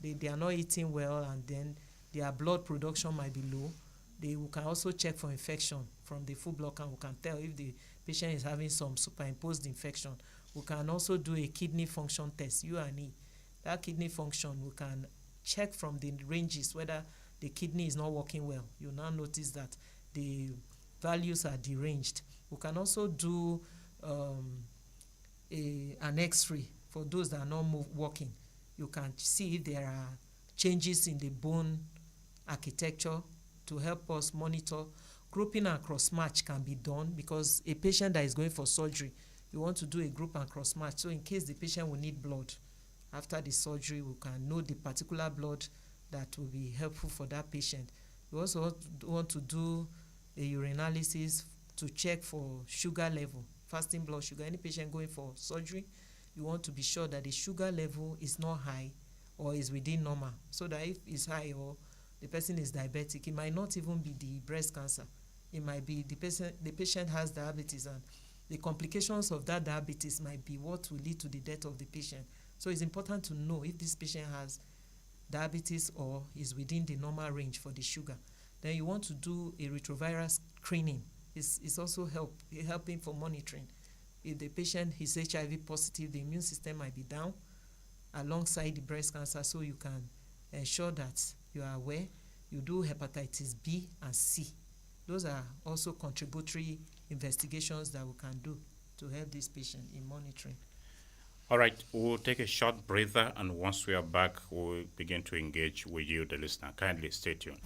they are not eating well, and then their blood production might be low. We can also check for infection from the full blood count. We can tell if the patient is having some superimposed infection. We can also do a kidney function test, U&E. That kidney function, we can check from the ranges whether the kidney is not working well. You now notice that the values are deranged. We can also do an X-ray for those that are not working. You can see if there are changes in the bone architecture to help us monitor. Grouping and cross-match can be done, because a patient that is going for surgery, you want to do a group and cross-match. So in case the patient will need blood after the surgery, we can know the particular blood that will be helpful for that patient. We also want to do a urinalysis to check for sugar level, fasting blood sugar. Any patient going for surgery, you want to be sure that the sugar level is not high or is within normal, so that if it's high or the person is diabetic, it might not even be the breast cancer. It might be the patient has diabetes, and the complications of that diabetes might be what will lead to the death of the patient. So it's important to know if this patient has diabetes or is within the normal range for the sugar. Then you want to do a retroviral screening. It's also helping for monitoring. If the patient is HIV positive, the immune system might be down alongside the breast cancer, so you can ensure that you are aware. You do hepatitis B and C. Those are also contributory investigations that we can do to help this patient in monitoring. All right, we'll take a short breather, and once we are back, we'll begin to engage with you, the listener. Kindly stay tuned.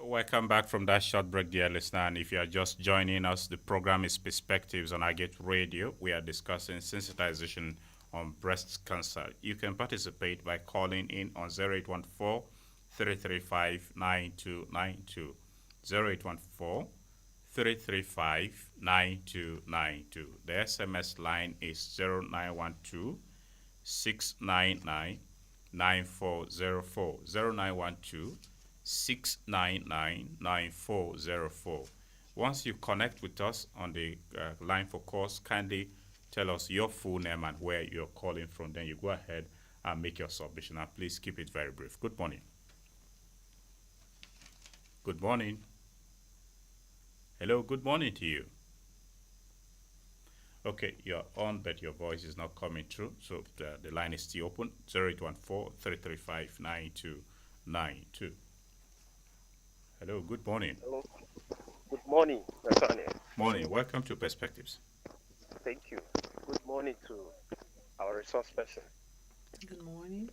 Welcome back from that short break, dear listener. And if you are just joining us, the program is Perspectives on Agate Radio. We are discussing sensitization on breast cancer. You can participate by calling in on 0814 335 9292. 0814 335 9292. The SMS line is 0912 699 9404. 0912 699-9404. Once you connect with us on the line for calls, kindly tell us your full name and where you're calling from. Then you go ahead and make your submission. And please keep it very brief. Good morning. Good morning. Hello, good morning to you. Okay, you're on, but your voice is not coming through. So the line is still open. 0814-335-9292. Hello, good morning. Hello. Good morning, Nathaniel. Morning. Welcome to Perspectives. Thank you. Good morning to our resource person. Good morning.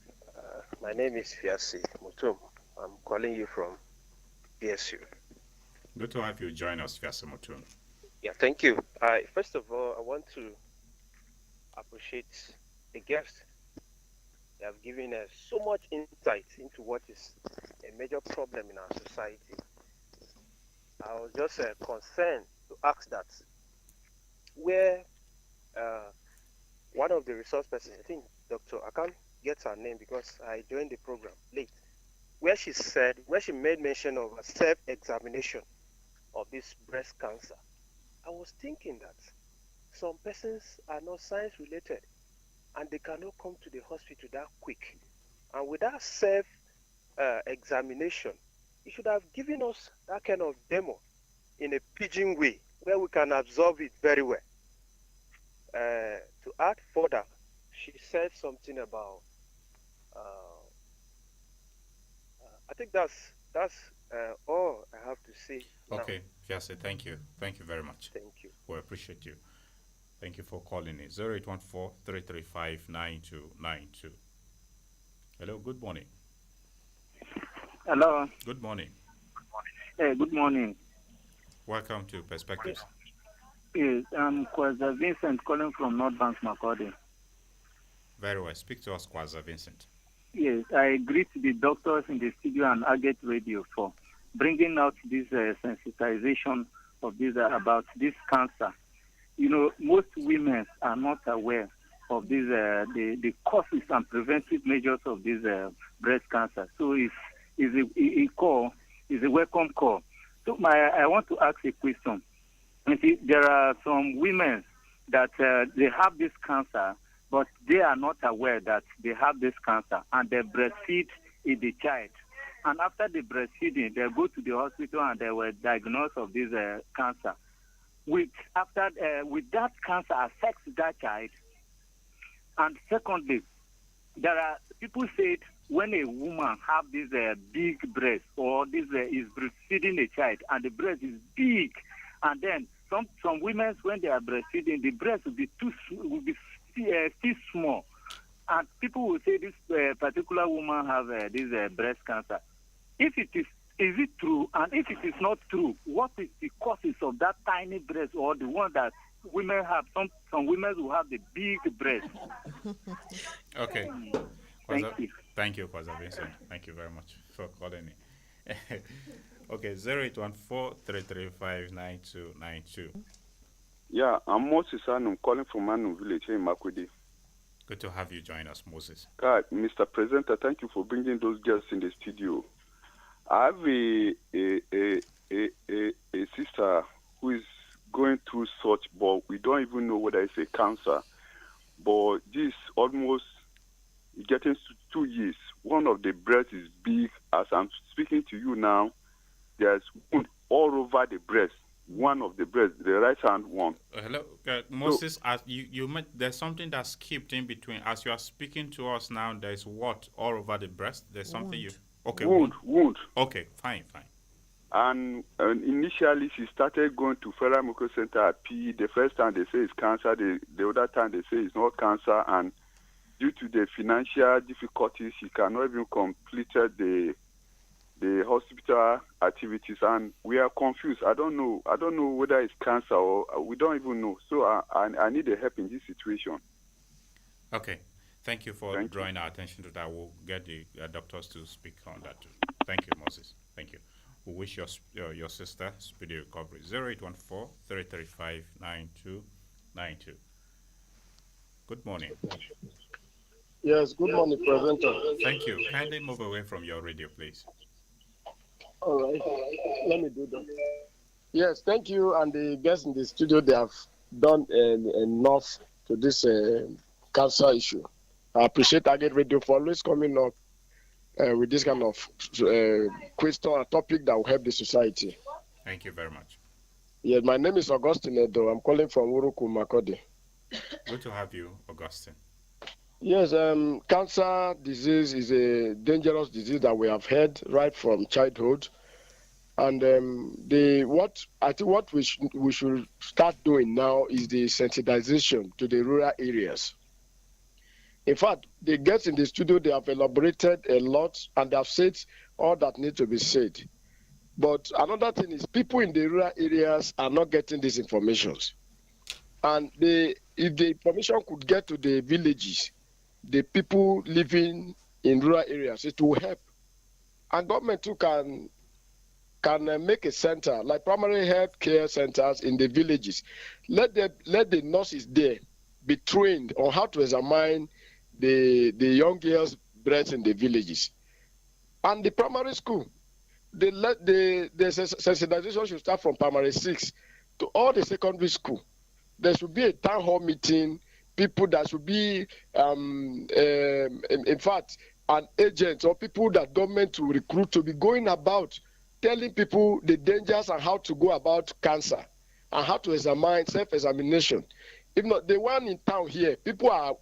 My name is Fiasi Mutum. I'm calling you from BSU. Good to have you join us, Fiasi Mutum. Yeah, thank you. First of all, I want to appreciate the guests. They have given us so much insight into what is a major problem in our society. I was just concerned to ask that where one of the resource persons, I think Dr. I can't get her name because I joined the program late, where she made mention of a self-examination of this breast cancer. I was thinking that some persons are not science related and they cannot come to the hospital that quick. And with that self-examination, you should have given us that kind of demo in a pidgin way where we can absorb it very well. To add further, she said something about, I think that's all I have to say. Okay, Fiase, thank you. Thank you very much. Thank you. We appreciate you. Thank you for calling in. 0814-335-9292. Hello, good morning. Hello. Good morning. Hey, good morning. Welcome to Perspectives. Yes, I'm Kwaza Vincent calling from North Bank, Makurdi. Very well. Speak to us, Kwaza Vincent. Yes, I greet the doctors in the studio and Agate Radio for bringing out this sensitization of this about this cancer. most women are not aware of these the causes and preventive measures of this breast cancer. So it's a call, is a welcome call. So I want to ask a question. You see, there are some women that they have this cancer, but they are not aware that they have this cancer, and they breastfeed the child. And after the breastfeeding, they go to the hospital and they were diagnosed of this cancer. With that cancer affects that child. And secondly, there are people said when a woman have this big breast or this is breastfeeding a child and the breast is big, and then some women when they are breastfeeding the breast will be still small, and people will say this particular woman have this breast cancer. If it is it true? And if it is not true, what is the causes of that tiny breast or the one that women have? Some women will have the big breast. Okay. Thank you. Thank you, Kwaza Vincent. Thank you very much for calling in. Okay, 0814-335-9292. Yeah, I'm Moses and I'm calling from Manu Village here in Makwede. Good to have you join us, Moses. God, Mr. Presenter, thank you for bringing those girls in the studio. I have a sister who is going through such, but we don't even know whether it's a cancer. But this almost getting to 2 years. One of the breasts is big. As I'm speaking to you now, there's wound all over the breast. One of the breasts, the right hand one. Hello, Moses. As you met, there's something that skipped in between. As you are speaking to us now, there's what all over the breast? There's something you. Okay. Wound. Okay, fine. And initially, she started going to Federal Medical Center at PE. The first time they say it's cancer. The other time they say it's not cancer. And due to the financial difficulties, she cannot even complete the hospital activities, and we are confused. I don't know whether it's cancer or we don't even know. So I need the help in this situation. Okay. Thank you for drawing our attention to that. We'll get the doctors to speak on that too. Thank you, Moses. Thank you. We wish your sister speedy recovery. 0814-335-9292. Good morning. Yes, good morning, presenter. Thank you. Kindly move away from your radio, please. All right, let me do that. Yes, thank you. And the guests in the studio, they have done enough to this cancer issue. I appreciate Target Radio for always coming up with this kind of question or topic that will help the society. Thank you very much. Yes, my name is Augustine Edo. I'm calling from Uruku, Makode. Good to have you, Augustine. Yes, cancer disease is a dangerous disease that we have heard right from childhood. And what we should start doing now is the sensitization to the rural areas. In fact, the guests in the studio, they have elaborated a lot and they have said all that needs to be said. But another thing is people in the rural areas are not getting these informations. And if the information could get to the villages, the people living in rural areas, it will help. And government too can make a center, like primary health care centers in the villages. Let the nurses there be trained on how to examine the young girls' breasts in the villages. And the primary school, the sensitization should start from primary 6 to all the secondary school. There should be a town hall meeting. People that should be, in fact, an agent or people that government will recruit to be going about telling people the dangers and how to go about cancer and how to examine self-examination. If not, the one in town here, people are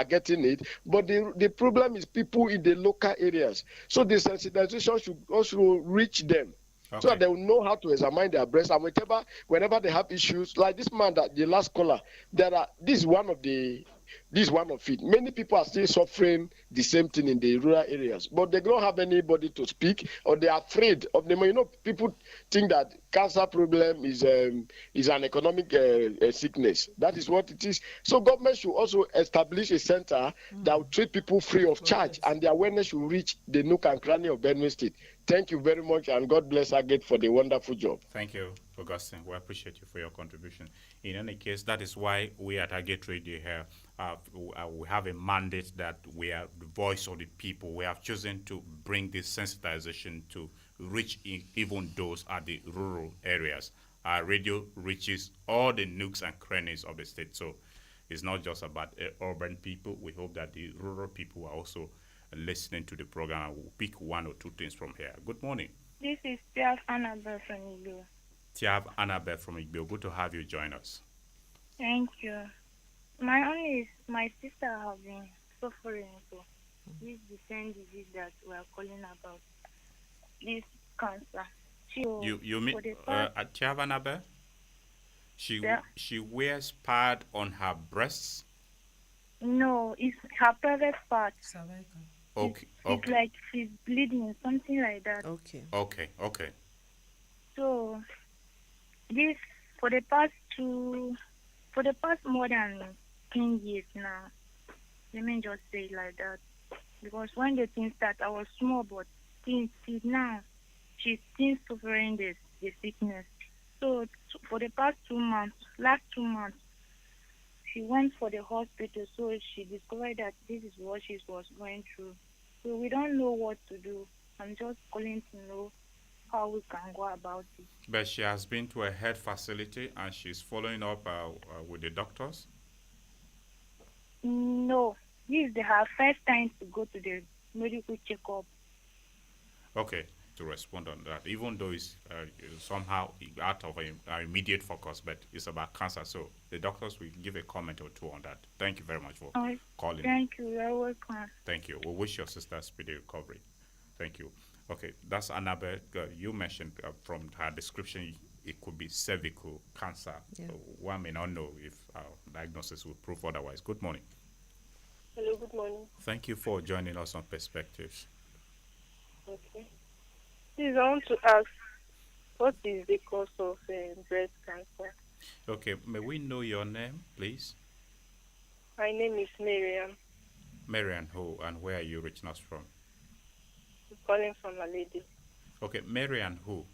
getting it, but the problem is people in the local areas. So the sensitization should also reach them. Okay. So that they will know how to examine their breast, and whenever they have issues, like this man, that the last caller, this is one of the This is one of it. Many people are still suffering the same thing in the rural areas, but they don't have anybody to speak, or they are afraid of them. You know, people think that cancer problem is an economic sickness. That is what it is. So government should also establish a center that will treat people free of charge, and the awareness should reach the nook and cranny of Benue State. Thank you very much, and God bless Agate for the wonderful job. Thank you, Augustine. We appreciate you for your contribution. In any case, that is why we at Agate Radio here, we have a mandate that we are the voice of the people. We have chosen to bring this sensitization to reach even those at the rural areas. Our radio reaches all the nooks and crannies of the state. So it's not just about urban people. We hope that the rural people are also listening to the program. We'll pick one or two things from here. Good morning. This is Tiaf Annabelle from Igbo. Tiaf Annabelle from Igbo. Good to have you join us. Thank you. My own is my sister has been suffering from this the same disease that we are calling about. This cancer. You mean Tiaf Annabelle? She wears pad on her breasts? No, it's her private part. Cervical. Okay. It's like she's bleeding, something like that. Okay. So this for the past more than 10 years now. Let me just say it like that. Because when the thing started, I was small, but since now, she's still suffering the sickness. So for the last 2 months, she went for the hospital, so she discovered that this is what she was going through. So we don't know what to do. I'm just calling to know how we can go about it. But she has been to a health facility and she's following up with the doctors? No, this is her first time to go to the medical checkup. Okay, to respond on that, even though it's somehow out of our immediate focus, but it's about cancer, so the doctors will give a comment or two on that. Thank you very much for calling. Thank you, you're welcome. Thank you. We wish your sister speedy recovery. Thank you. Okay, that's Annabelle. You mentioned from her description, it could be cervical cancer. Yeah. One may not know if our diagnosis will prove otherwise. Good morning. Hello, good morning. Thank you for joining us on Perspectives. Okay. Please, I want to ask, what is the cause of breast cancer? Okay, may we know your name, please? My name is Miriam. Marian, who and where are you reaching us from? I'm calling from a lady. Okay, Marian, who?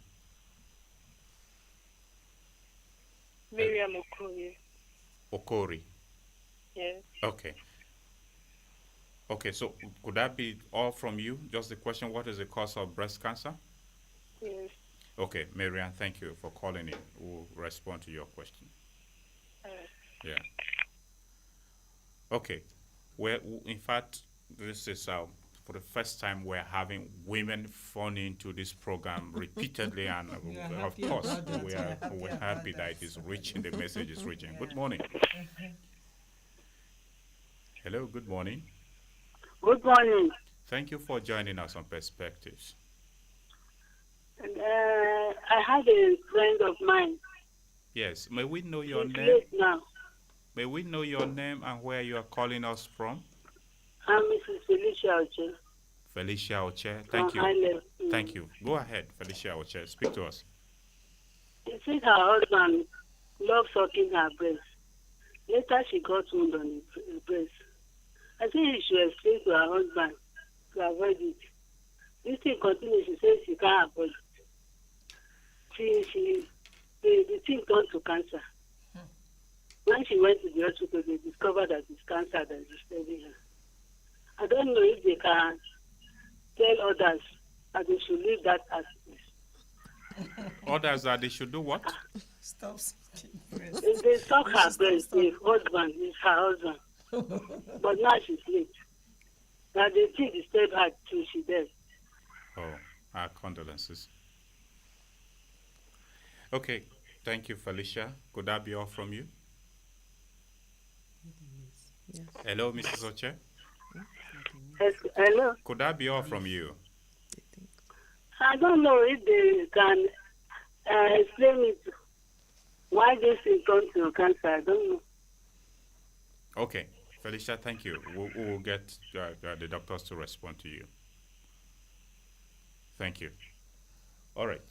Miriam Okoye. Okori. Yes. Okay. Okay, so could that be all from you? Just the question, what is the cause of breast cancer? Yes. Okay, Marian, thank you for calling in. We'll respond to your question. Yeah. Okay. Well, in fact, this is for the first time we're having women phone into this program repeatedly, and of course, we're happy that it is reaching, the message is reaching. Good morning. Hello, good morning. Good morning. Thank you for joining us on Perspectives. I have a friend of mine. Yes, may we know your She's name? late now. May we know your name and where you are calling us from? I'm Mrs. Felicia Oche. Felicia Oche, thank you. Thank you. Go ahead, Felicia Oche, speak to us. She said her husband loved sucking her breast. Later, she got wound on the breast. I think she should explain to her husband to avoid it. This thing continues. She says she can't avoid it. The thing turned to cancer. When she went to the hospital, they discovered that it's cancer that is disturbing her. I don't know if they can tell others that they should leave that as it is. Others that they should do what? Stop sucking breast. If they suck her breast, the husband is her husband. But now she's late. Now the thing disturbed her till she died. Oh, our condolences. Okay, thank you, Felicia. Could that be all from you? Yes. Hello, Mrs. Oche. Yes, hello? Could that be all from you? I don't know if they can explain it. Why this thing comes to cancer, I don't know. Okay, Felicia, thank you. We'll get the doctors to respond to you. Thank you. All right.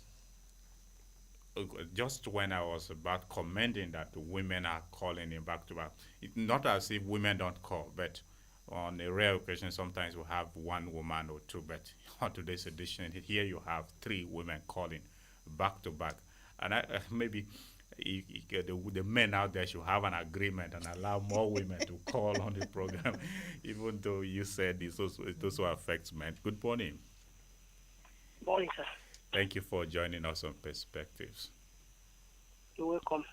Just when I was about commending that the women are calling in back to back, not as if women don't call, but on a rare occasion, sometimes we have one woman or two. But on today's edition, here you have three women calling back to back. And maybe the men out there should have an agreement and allow more women to call on the program, even though you said it also affects men. Good morning. Morning, sir. Thank you for joining us on Perspectives. You're welcome.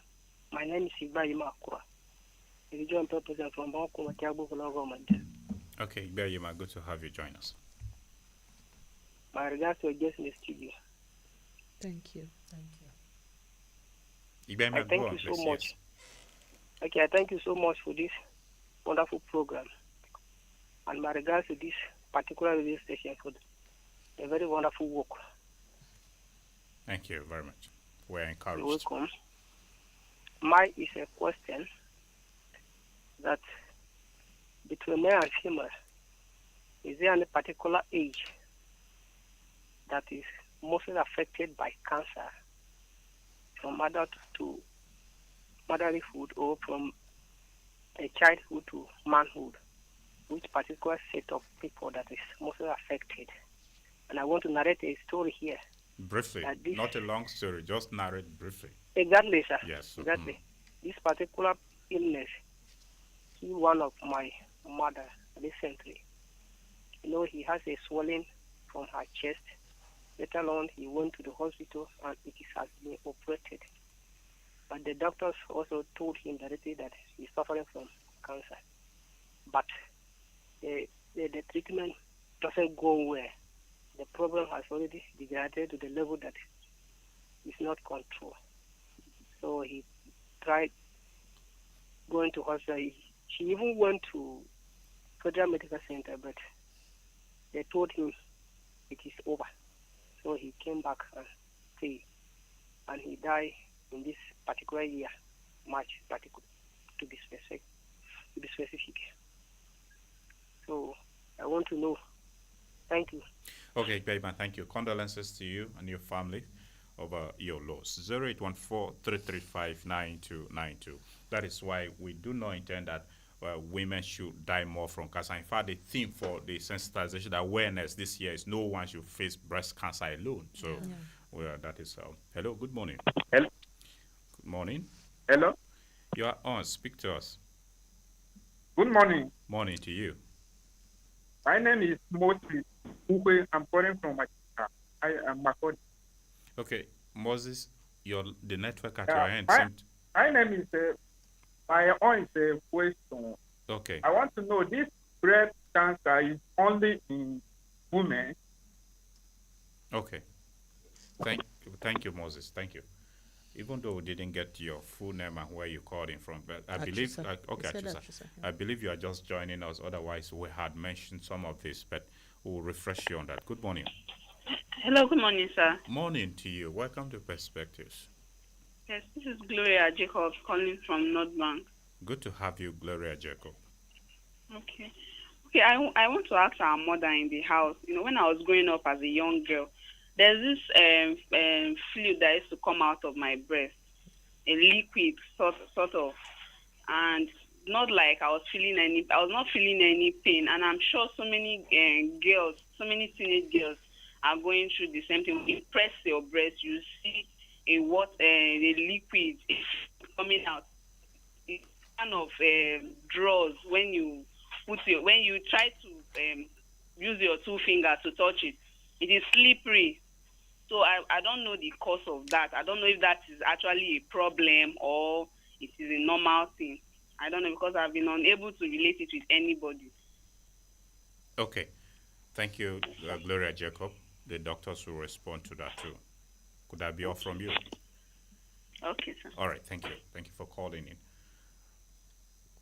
My name is Ibrahim Akwa. The joint purpose from Bangkok, Tiago, government. Okay, Ibrahim, good to have you join us. My regards to your guest in the studio. Thank you. Thank you. Ibrahim, I thank you so much. Okay, I thank you so much for this wonderful program. And my regards to this particular radio station for a very wonderful work. Thank you very much. We're encouraged. You're welcome. Mine is a question that between male and female, is there any particular age that is mostly affected by cancer from adult to motherhood or from a childhood to manhood? Which particular set of people that is mostly affected? And I want to narrate a story here. Briefly, not a long story, just narrate briefly. Exactly, sir. Yes. Exactly. This particular illness killed one of my mother recently. He has a swelling from her chest. Later on, he went to the hospital and it has been operated. But the doctors also told him directly that he's suffering from cancer. But the treatment doesn't go well. The problem has already degraded to the level that is not controlled. So he tried going to hospital. She even went to Federal Medical Center, but they told him it is over. So he came back and stayed. And he died in this particular year, March, to be specific. So I want to know. Thank you. Okay, Bateman, thank you. Condolences to you and your family over your loss. 0814-335-9292. That is why we do not intend that women should die more from cancer. In fact, the theme for the sensitization awareness this year is no one should face breast cancer alone. So, that is hello, good morning. Hello. Good morning. Hello. You are on. Speak to us. Good morning. Morning to you. My name is Moses. I'm calling from Makita. I am Makodi. Okay, Moses, the network at your end. My name is my own is a question. Okay. I want to know, this breast cancer is only in women. Okay. Thank you, Moses. Thank you. Even though we didn't get your full name and where you called in from, but I believe, I believe you are just joining us. Otherwise, we had mentioned some of this, but we'll refresh you on that. Good morning. Hello, good morning, sir. Morning to you. Welcome to Perspectives. Yes, this is Gloria Jacobs calling from North Bank. Good to have you, Gloria Jacob. Okay, I want to ask our mother in the house. When I was growing up as a young girl, there's this fluid that used to come out of my breast, a liquid sort of, and not like I was not feeling any pain. And I'm sure so many girls, so many teenage girls are going through the same thing. When you press your breast, you see a liquid coming out. It kind of draws when you try to use your two fingers to touch it. It is slippery. So I don't know the cause of that. I don't know if that is actually a problem or it is a normal thing. I don't know, because I've been unable to relate it with anybody. Okay. Thank you, Gloria Jacob. The doctors will respond to that too. Could that be all from you? Okay, sir. All right. Thank you. Thank you for calling in.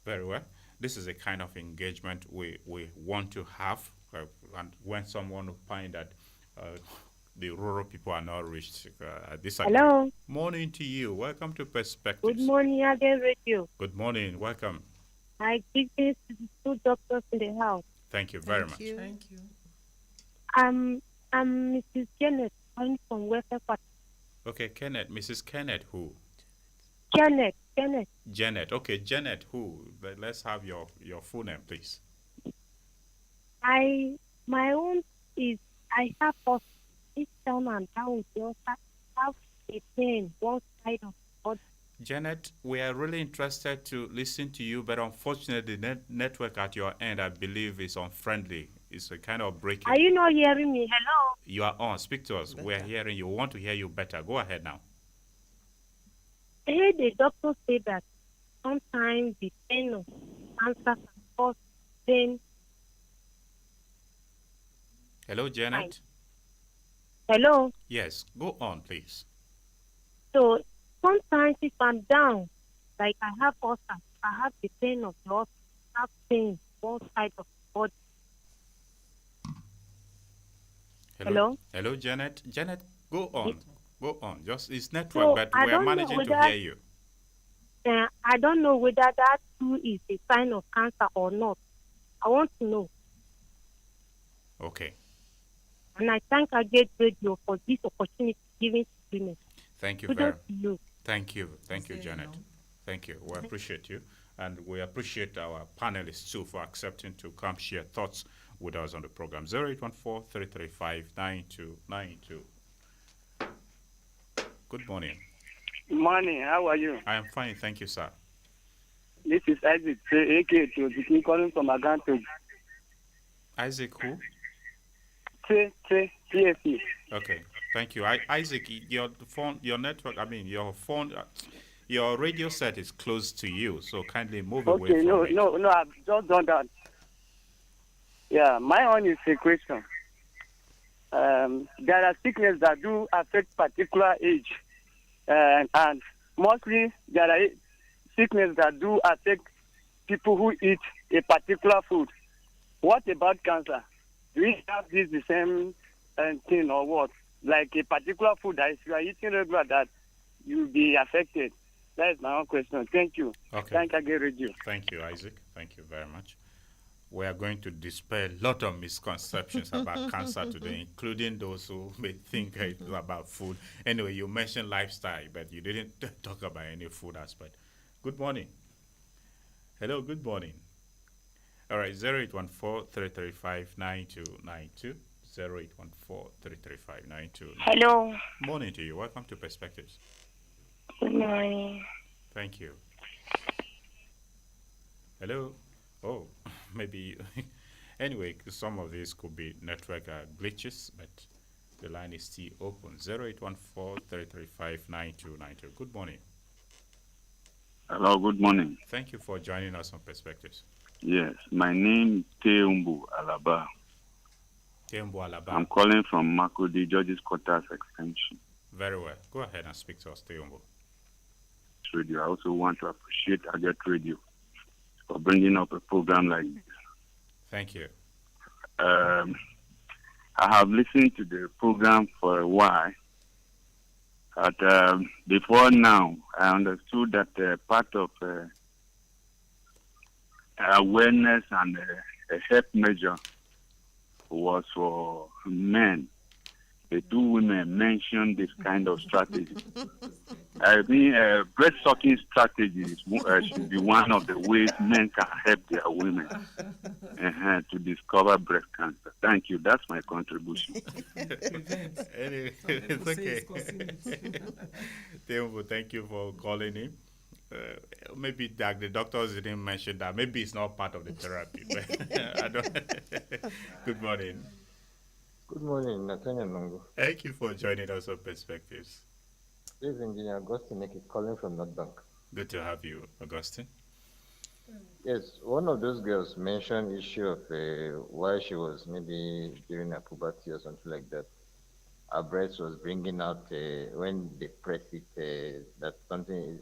Very well. This is a kind of engagement we want to have. And when someone will find that the rural people are not reached, Hello. Morning to you. Welcome to Perspectives. Good morning again, radio. Good morning. Welcome. I greetings to the two doctors in the house. Thank you very much. Thank you. I'm Mrs. Janet, calling from Welfare Party. Okay, Kenneth. Mrs. Kenneth who? Janet. Janet. Okay, Janet who? Let's have your full name, please. My own is I have us each down and down. Just have a pain one side of the body. Janet, we are really interested to listen to you, but unfortunately, the network at your end, I believe, is unfriendly. It's a kind of breaking. Are you not hearing me? Hello. You are on. Speak to us. Better. We're hearing you. We want to hear you better. Go ahead now. I heard the doctor say that sometimes the pain of cancer can cause pain. Hello, Janet. Hello. Yes, go on, please. So sometimes if I'm down, like I have ulcer, I have the pain of the ulcer, I have pain one side of the body. Hello? Hello, Janet. Janet, go on. Go on. Just it's network, So, but I we are don't know managing to whether- hear you. I don't know whether that too is a sign of cancer or not. I want to know. Okay. And I thank Agate Radio for this opportunity given to women. Thank you Kudos very to you. Thank you. Thank you, Say Janet. no. Thank you. We appreciate you. And we appreciate our panelists too for accepting to come share thoughts with us on the program. 0814-335-9292. Good morning. Morning, how are you? I am fine, thank you, sir. This is Isaac, aka Toziki, calling from Aganto. Isaac who? TSC. Okay, thank you. Isaac, your phone, your network, your phone, your radio set is close to you, so kindly move away Okay, from it. no, I've just done that. Yeah, my own is a question. There are sicknesses that do affect particular age, and mostly there are sicknesses that do affect people who eat a particular food. What about cancer? Do we have this the same thing or what? Like a particular food that if you are eating regular that you'll be affected. That is my own question. Thank you. Okay. Thank you, Radio. Thank you, Isaac. Thank you very much. We are going to dispel a lot of misconceptions about cancer today, including those who may think it's about food. Anyway, you mentioned lifestyle, but you didn't talk about any food aspect. Good morning. Hello, good morning. All right, 0814-335-9292. 0814-335-9292. Hello. Morning to you. Welcome to Perspectives. Good morning. Thank you. Hello. Oh, maybe. Anyway, some of these could be network glitches, but the line is still open. 0814-335-9292. Good morning. Hello, good morning. Thank you for joining us on Perspectives. Yes, my name is Teumbu Alaba. Teumbu Alaba. I'm calling from Makudi, George's Quarters Extension. Very well. Go ahead and speak to us, Teumbu. Radio. I also want to appreciate Aget Radio for bringing up a program like this. Thank you. I have listened to the program for a while. But before now, I understood that part of awareness and a help measure was for men. The two women mentioned this kind of strategy. I mean, breast sucking strategy should be one of the ways men can help their women to discover breast cancer. Thank you. That's my contribution. Anyway, it's okay. Thank you for calling in. Maybe the doctors didn't mention that. Maybe it's not part of the therapy. But I don't. Good morning. Good morning, Nathaniel Nongo. Thank you for joining us on Perspectives. This is Engineer Augustine calling from North Bank. Good to have you, Augustine. Yes, one of those girls mentioned issue of why she was maybe during her puberty or something like that. Her breast was bringing out when they press it that something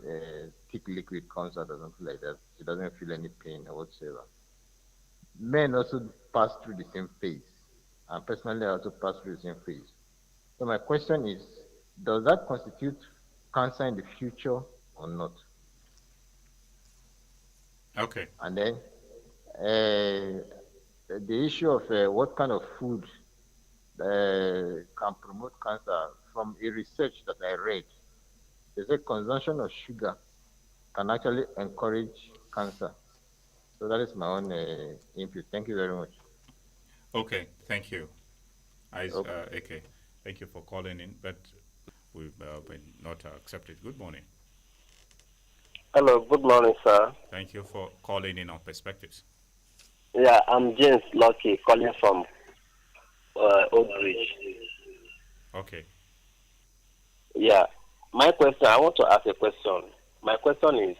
thick liquid comes out or something like that. She doesn't feel any pain or whatsoever. Men also pass through the same phase. And personally, I also pass through the same phase. So my question is, does that constitute cancer in the future or not? Okay. And then the issue of what kind of food can promote cancer, from a research that I read, they say consumption of sugar can actually encourage cancer. So that is my own input. Thank you very much. Okay. Thank you. Okay. Okay. Thank you for calling in, but we've been not accepted. Good morning. Hello, good morning, sir. Thank you for calling in on Perspectives. Yeah, I'm James Lucky calling from Oak Ridge. Okay. Yeah, my question, I want to ask a question. My question is,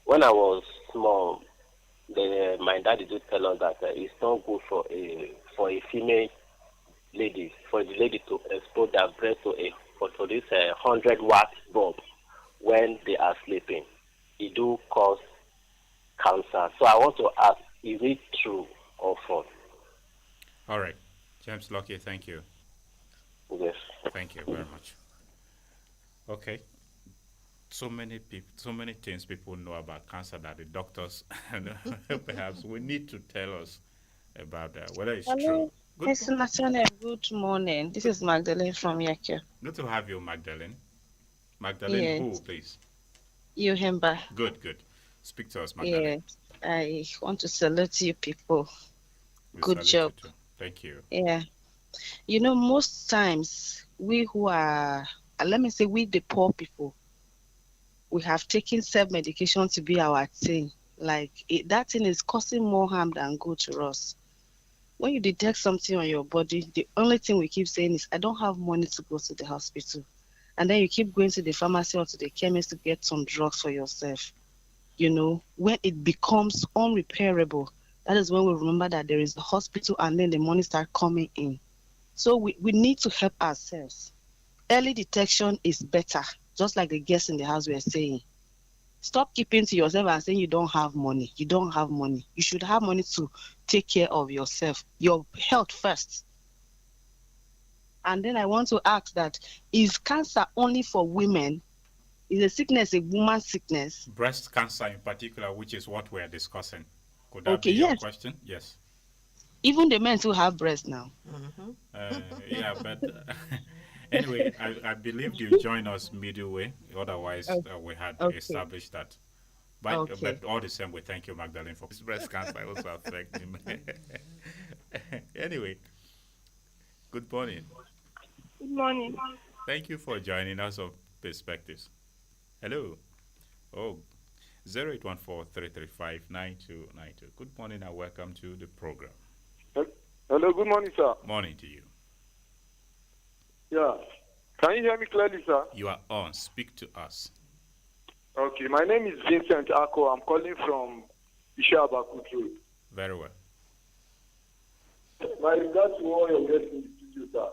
when I was small, my daddy did tell us that it's not good for a female lady, for the lady to expose their breast to this 100 watt bulb when they are sleeping. It do cause cancer. So I want to ask, is it true or false? All right. James Lucky, thank you. Yes. Thank you very much. Okay. So many people, so many things people know about cancer that the doctors and perhaps we need to tell us about whether it's true. Hello, Good, Miss Nathaniel. Good morning. This is Magdalene from Yeke. good to have you, Magdalene. Magdalene, who, Yes, please? you Hemba. Good, good. Speak to us, Magdalene. Yes, I want to salute you people. We Good salute you job. too. Thank you. Yeah, most times we who are, let me say, we the poor people, we have taken self-medication to be our thing. Like that thing is causing more harm than good to us. When you detect something on your body, the only thing we keep saying is, I don't have money to go to the hospital. And then you keep going to the pharmacy or to the chemist to get some drugs for yourself. When it becomes unrepairable, that is when we remember that there is a hospital, and then the money start coming in. So we need to help ourselves. Early detection is better, just like the guests in the house were saying. Stop keeping to yourself and saying you don't have money. You don't have money. You should have money to take care of yourself, your health first. And then I want to ask that, is cancer only for women? Is a sickness a woman's sickness? Breast cancer in particular, which is what we're discussing. Could that Okay, be your yes. question? Yes. Even the men who have breast now. Yeah, but anyway, I believed you joined us midway. Otherwise, we had Okay. established that. But all the same, we thank you, Magdalene, for breast cancer also affecting me. Anyway, good morning. Good morning. Thank you for joining us on Perspectives. Hello. Oh, 0814-335-9292. Good morning and welcome to the program. Hello, good morning, sir. Morning to you. Yeah. Can you hear me clearly, sir? You are on. Speak to us. Okay, my name is Vincent Ako. I'm calling from Ishabakut Road. Very well. My regards to all your guests in the studio, sir.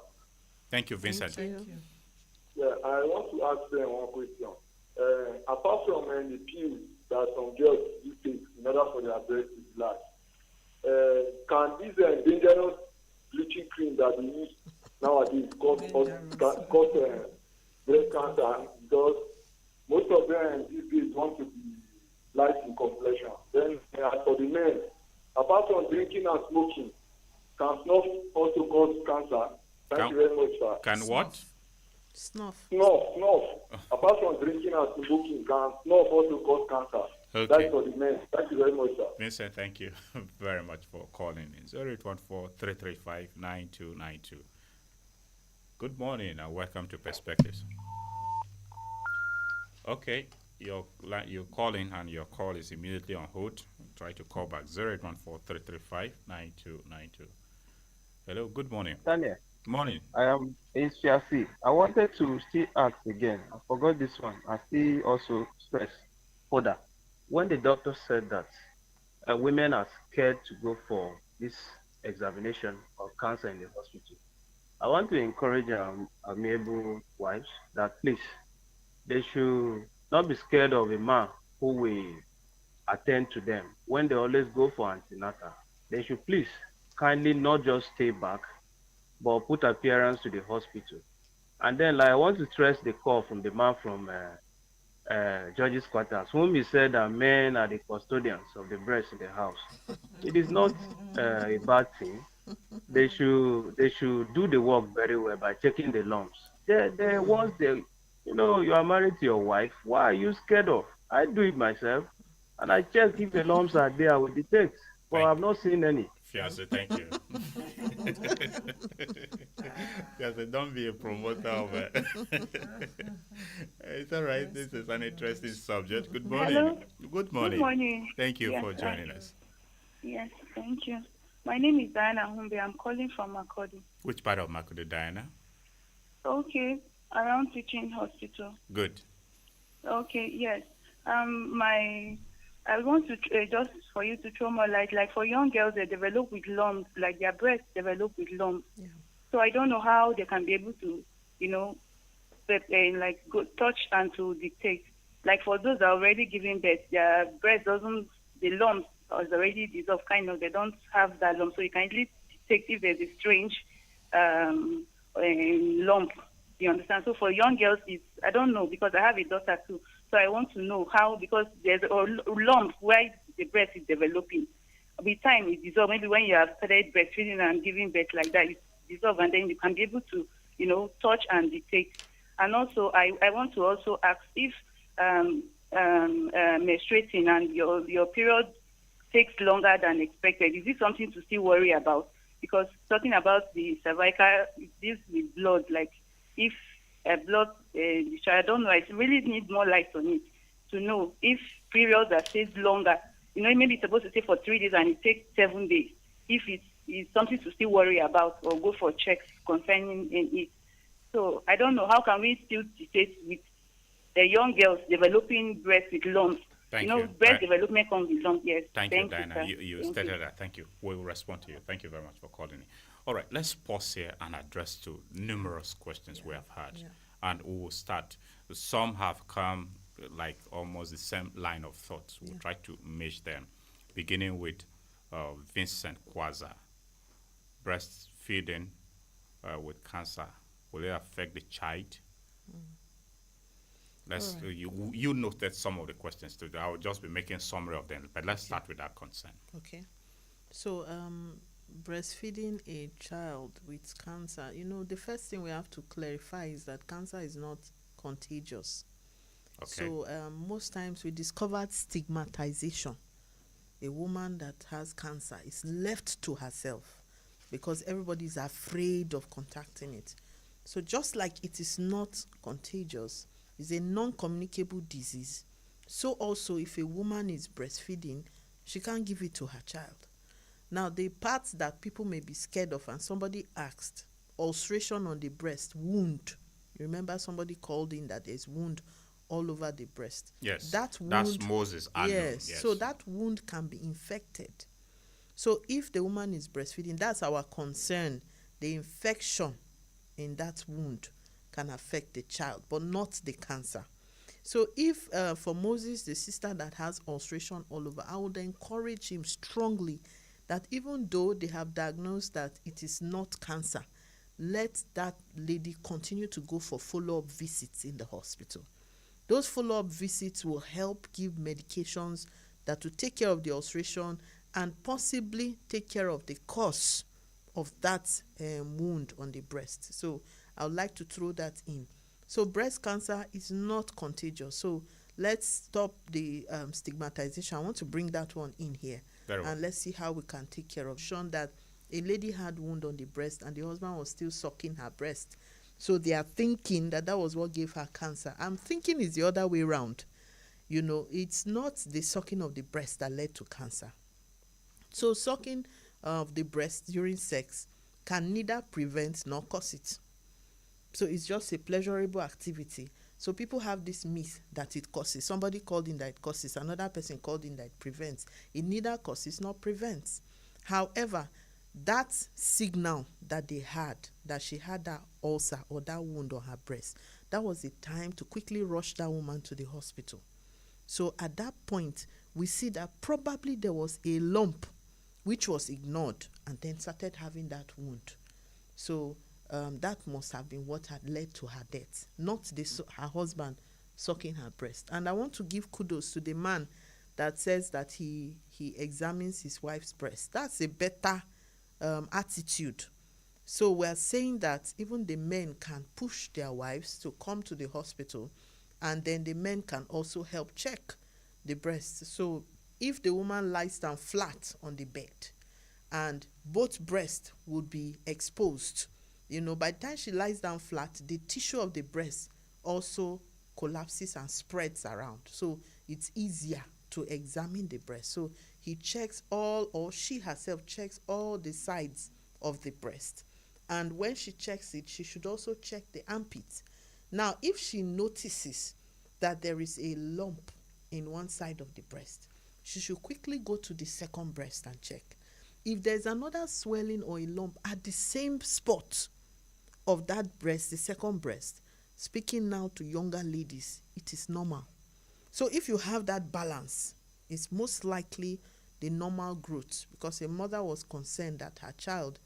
Thank you, Vincent. Thank you. Yeah, I want to ask them one question. Apart from the pills that some girls do take in order for their breast to be large, can these dangerous bleaching cream that we use nowadays cause breast cancer? Because most of them these days want to be light in complexion. Then as for the men, apart from drinking and smoking, can snuff also cause cancer? Thank you very much, sir. Can what? Snuff. Snuff. Apart from drinking and smoking, can snuff also cause cancer? Okay. That's for the men. Thank you very much, sir. Vincent, thank you very much for calling in. 0814-335-9292. Good morning and welcome to Perspectives. Okay, you're calling and your call is immediately on hold. Try to call back 0814-335-9292. Hello, good morning. Daniel. Morning. I am Isiasi. I wanted to still ask again. I forgot this one. I still also stress further. When the doctor said that women are scared to go for this examination of cancer in the hospital, I want to encourage amiable wives that please, they should not be scared of a man who will attend to them. When they always go for antenatal, they should please kindly not just stay back, but put appearance to the hospital. And then, like, I want to stress the call from the man from judge's quarters, whom he said that men are the custodians of the breast in the house. It is not a bad thing. They should do the work very well by checking the lumps. Once they, you are married to your wife, why are you scared of? I do it myself, and I check if the lumps are there, I will detect. But I've not seen any. Fiance, thank you. Fiance, don't be a promoter of it. It's all right. This is an interesting subject. Good morning. Hello. Good morning. Good morning. Thank you Yes, for joining us. Yes, thank you. My name is Diana Humbe. I'm calling from Makodi. Which part of Makudu, Diana? Okay, around teaching hospital. Good. Okay, yes. I want to just for you to throw more light. Like for young girls, they develop with lumps, like their breasts develop with lumps. Yeah. So I don't know how they can be able to, like go touch and to dictate. Like for those that are already giving birth, their breast doesn't, the lumps is already dissolved. Kind of, they don't have that lump, so you can easily detect if there's a strange lump. You understand? So for young girls, I don't know because I have a daughter too. So I want to know how, because there's a lump where the breast is developing. With time, it dissolves. Maybe when you have started breastfeeding and giving birth like that, it dissolves, and then you can be able to, touch and detect. And also, I want to also ask if menstruating and your period takes longer than expected, is this something to still worry about? Because talking about the cervical, this with blood, like if blood, I don't know, I really need more light on it to know if periods that stays longer. Maybe it's supposed to stay for 3 days and it takes 7 days. If it's something to still worry about or go for checks concerning it. So I don't know, how can we still dictate with the young girls developing breast with lumps? Thank you. Breast development comes with lumps, yes. Thank you, Diana. You, you stated that. Thank you. We will respond to you. Thank you very much for calling in. All right, let's pause here and address to numerous questions we have had. Yeah. And we will start. Some have come like almost the same line of thought. We'll try to mesh them, beginning with Vincent Kwaza. Breastfeeding with cancer, will it affect the child? Let's All right. you noted some of the questions today. I will just be making summary of them, but let's start with that concern. Okay. So, breastfeeding a child with cancer, the first thing we have to clarify is that cancer is not contagious. Okay. So, most times we discovered stigmatization. A woman that has cancer is left to herself because everybody is afraid of contacting it. So, just like it is not contagious, it's a non-communicable disease. So also, if a woman is breastfeeding, she can't give it to her child. Now, the parts that people may be scared of, and somebody asked, ulceration on the breast, wound. You remember somebody called in that there's wound all over the breast. Yes, that wound, that's Moses. Yes, so that wound can be infected. So if the woman is breastfeeding, that's our concern. The infection in that wound can affect the child, but not the cancer. So if for Moses, the sister that has ulceration all over, I would encourage him strongly that even though they have diagnosed that it is not cancer, let that lady continue to go for follow-up visits in the hospital. Those follow-up visits will help give medications that will take care of the ulceration and possibly take care of the cause of that wound on the breast. So I would like to throw that in. So breast cancer is not contagious. So let's stop the stigmatization. I want to bring that one in here. Very well. And let's see how we can take care of it. Shown that a lady had wound on the breast and the husband was still sucking her breast. So they are thinking that that was what gave her cancer. I'm thinking it's the other way around. It's not the sucking of the breast that led to cancer. So sucking of the breast during sex can neither prevent nor cause it. So it's just a pleasurable activity. So people have this myth that it causes. Somebody called in that it causes. Another person called in that it prevents. It neither causes nor prevents. However, that signal that they had, that she had that ulcer or that wound on her breast, that was the time to quickly rush that woman to the hospital. So at that point, we see that probably there was a lump which was ignored and then started having that wound. So that must have been what had led to her death, not her husband sucking her breast. And I want to give kudos to the man that says that he examines his wife's breast. That's a better attitude. So we're saying that even the men can push their wives to come to the hospital, and then the men can also help check the breast. So if the woman lies down flat on the bed and both breasts would be exposed, by the time she lies down flat, the tissue of the breast also collapses and spreads around. So it's easier to examine the breast. So he checks all, or she herself checks all the sides of the breast. And when she checks it, she should also check the armpit. Now, if she notices that there is a lump in one side of the breast, she should quickly go to the second breast and check. If there's another swelling or a lump at the same spot of that breast, the second breast, speaking now to younger ladies, it is normal. So if you have that balance, it's most likely the normal growth, because a mother was concerned that her child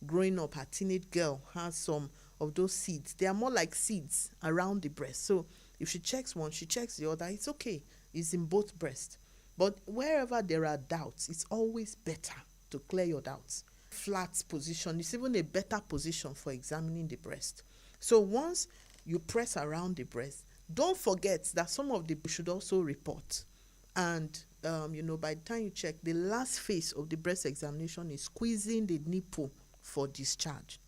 growing up, her teenage girl, has some of those seeds. They are more like seeds around the breast. So if she checks one, she checks the other, it's okay. It's in both breasts. But wherever there are doubts, it's always better to clear your doubts. Flat position is even a better position for examining the breast. So once you press around the breast, don't forget that some of the should also report. And by the time you check, the last phase of the breast examination is squeezing the nipple for discharge.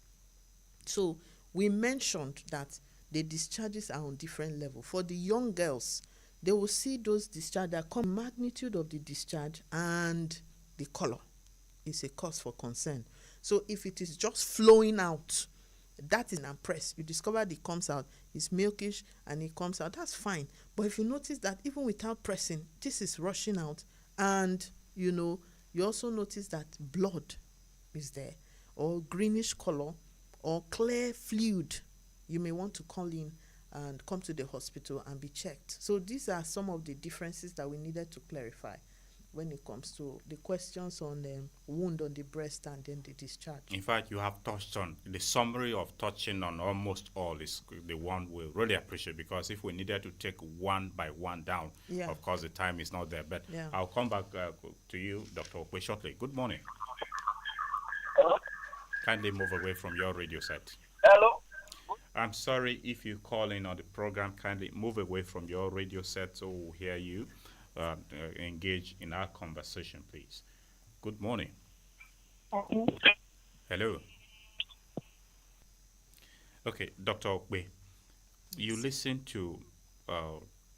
So we mentioned that the discharges are on different levels. For the young girls, they will see those discharges that come magnitude of the discharge and the color is a cause for concern. So if it is just flowing out, that is an press. You discover it comes out, it's milkish and it comes out, that's fine. But if you notice that even without pressing, this is rushing out, and you also notice that blood is there, or greenish color, or clear fluid, you may want to call in and come to the hospital and be checked. So these are some of the differences that we needed to clarify when it comes to the questions on the wound on the breast and then the discharge. In fact, you have touched on the summary of touching on almost all is the one we really appreciate, because if we needed to take one by one down, of course the time is not there. But I'll come back to you, Dr. Okwe, shortly. Good morning. Hello? Kindly move away from your radio set. Hello? I'm sorry, if you call in on the program, kindly move away from your radio set so we'll hear you. Engage in our conversation, please. Good morning. Hello. Okay, Dr. Okwe, you listened to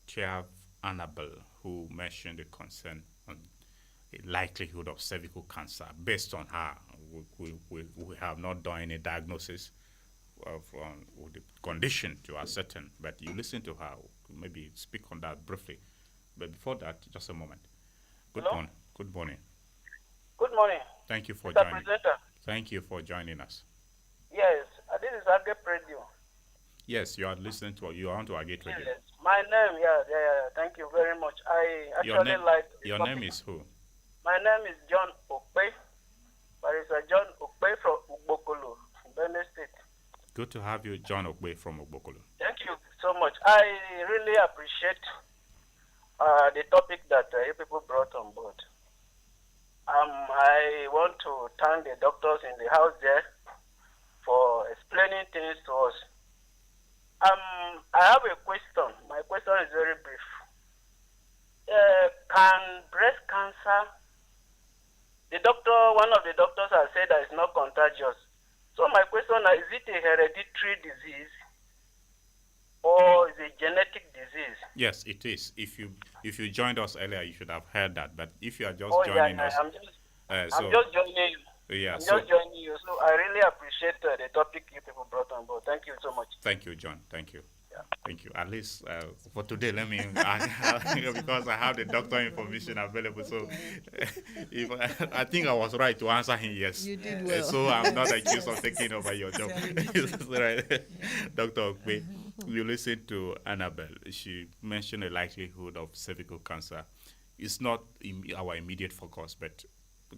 Chair Annabelle, who mentioned the concern on the likelihood of cervical cancer. Based on her, we have not done any diagnosis of the condition to ascertain, but you listen to her. Maybe speak on that briefly. But before that, just a moment. Good morning. Good morning. Good morning. Thank you for Mr. joining. Presenter. Thank you for joining us. Yes, this is Agate Radio. Yes, you are listening to. You are on to Agate Radio. Yes, my name. Thank you very much. I actually like. Your name is who? My name is John Okpe. Barrister John Okpe from Ugbokolo, Benin State. Good to have you, John Okpe from Ugbokolo. Thank you so much. I really appreciate the topic that you people brought on board. I want to thank the doctors in the house there for explaining things to us. I have a question. My question is very brief. Can breast cancer, one of the doctors has said that it's not contagious. So my question is it a hereditary disease or is it a genetic disease? Yes, it is. If you joined us earlier, you should have heard that. But if you are just joining us, I'm just joining you. Yeah, I'm just joining you. So I really appreciate the topic you people brought on board. Thank you so much. Thank you, John. Thank you. Thank you. At least for today, let me, because I have the doctor information available. So if I think I was right to answer him yes. You did well. So I'm not accused of taking over your job. Right. Dr. Okwe, you listened to Annabelle. She mentioned a likelihood of cervical cancer. It's not our immediate focus, but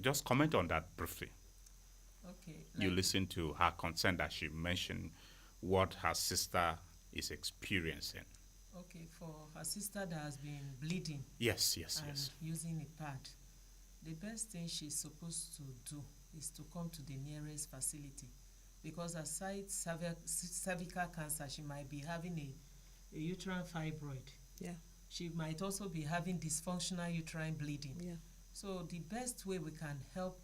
just comment on that briefly. Okay. You listened to her concern that she mentioned what her sister is experiencing. Okay, for her sister that has been bleeding. Yes. And using a pad, the best thing she's supposed to do is to come to the nearest facility, because aside cervical cancer, she might be having a uterine fibroid. Yeah. She might also be having dysfunctional uterine bleeding. Yeah. So the best way we can help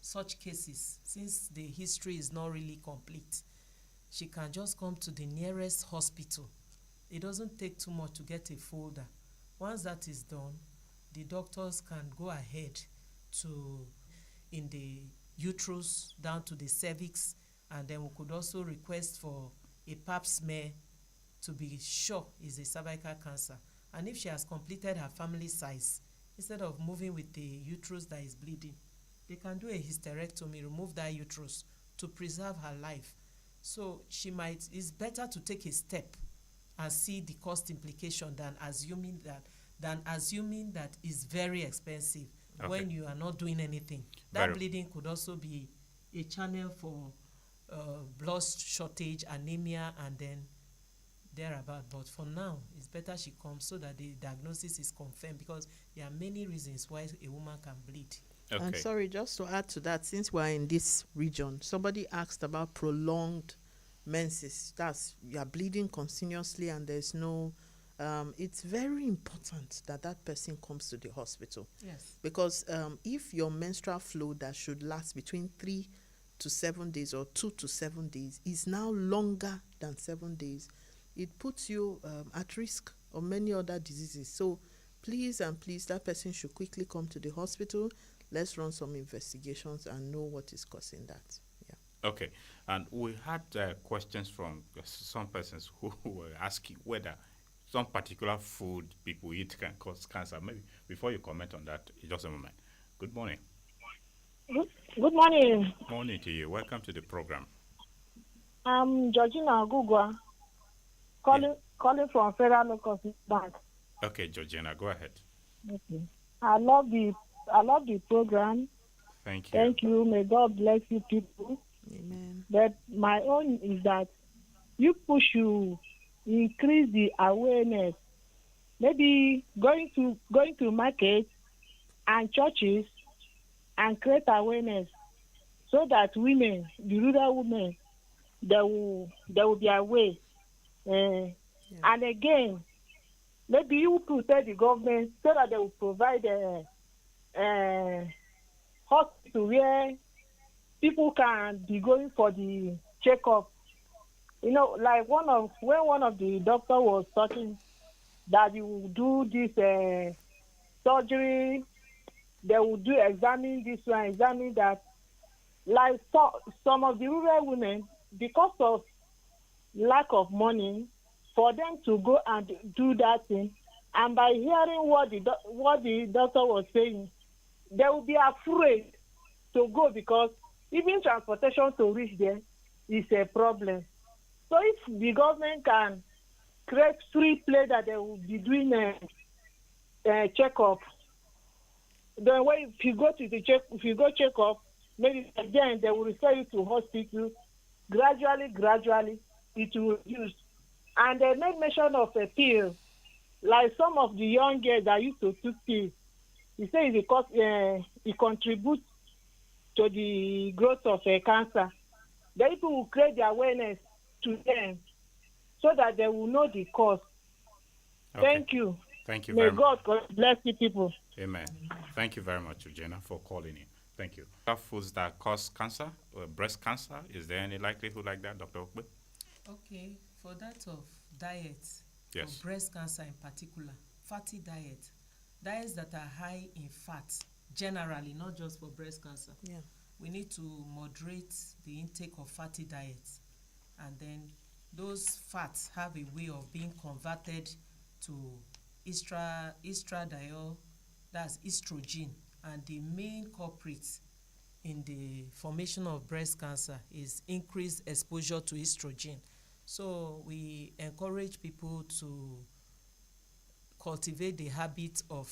such cases, since the history is not really complete, she can just come to the nearest hospital. It doesn't take too much to get a folder. Once that is done, the doctors can go ahead to in the uterus down to the cervix, and then we could also request for a pap smear to be sure is a cervical cancer. And if she has completed her family size, instead of moving with the uterus that is bleeding, they can do a hysterectomy, remove that uterus to preserve her life. So it's better to take a step and see the cost implication than assuming that is very expensive when you are not doing anything. That bleeding could also be a channel for blood shortage, anemia, and then thereabout. But for now, it's better she comes so that the diagnosis is confirmed, because there are many reasons why a woman can bleed. Okay. And sorry, just to add to that, since we're in this region, somebody asked about prolonged menses. That's you are bleeding continuously and there's no it's very important that person comes to the hospital. Yes. Because if your menstrual flow that should last between 3 to 7 days or 2 to 7 days is now longer than 7 days, it puts you at risk of many other diseases. So please, that person should quickly come to the hospital. Let's run some investigations and know what is causing that. Yeah. Okay. And we had questions from some persons who were asking whether some particular food people eat can cause cancer. Maybe before you comment on that, just a moment. Good morning. Good morning. Morning to you. Welcome to the program. I'm Georgina Gugwa, calling from Federal Local Bank. Okay, Georgina, go ahead. Okay. I love the program. Thank you. Thank you. May God bless you people. Amen. But my own is that you increase the awareness. Maybe going to market and churches and create awareness so that women, the rural women, they will be aware. And again, maybe you could tell the government so that they will provide a hospital where people can be going for the checkup. You know, like when one of the doctor was talking that you will do this surgery, they will do examine this one, examine that. Like some of the rural women, because of lack of money, for them to go and do that thing, and by hearing what the doctor was saying, they will be afraid to go, because even transportation to reach there is a problem. So if the government can create free place that they will be doing a checkup, then if you go check up, maybe again they will refer you to hospital. Gradually it will reduce. And they made mention of a pill, like some of the young girls that used to take pills. He says because it contributes to the growth of cancer. The people will create the awareness to them so that they will know the cause. Okay. Thank you. Thank you May very much. God bless you people. Amen. Thank you very much, Eugenia, for calling in. Thank you. Foods that cause cancer, breast cancer, is there any likelihood like that, Dr. Okbe? Okay, for that of diet, yes, for breast cancer in particular, fatty diets that are high in fat, generally, not just for breast cancer. Yeah. We need to moderate the intake of fatty diets, and then those fats have a way of being converted to estradiol, that's estrogen, and the main culprit in the formation of breast cancer is increased exposure to estrogen. So we encourage people to cultivate the habit of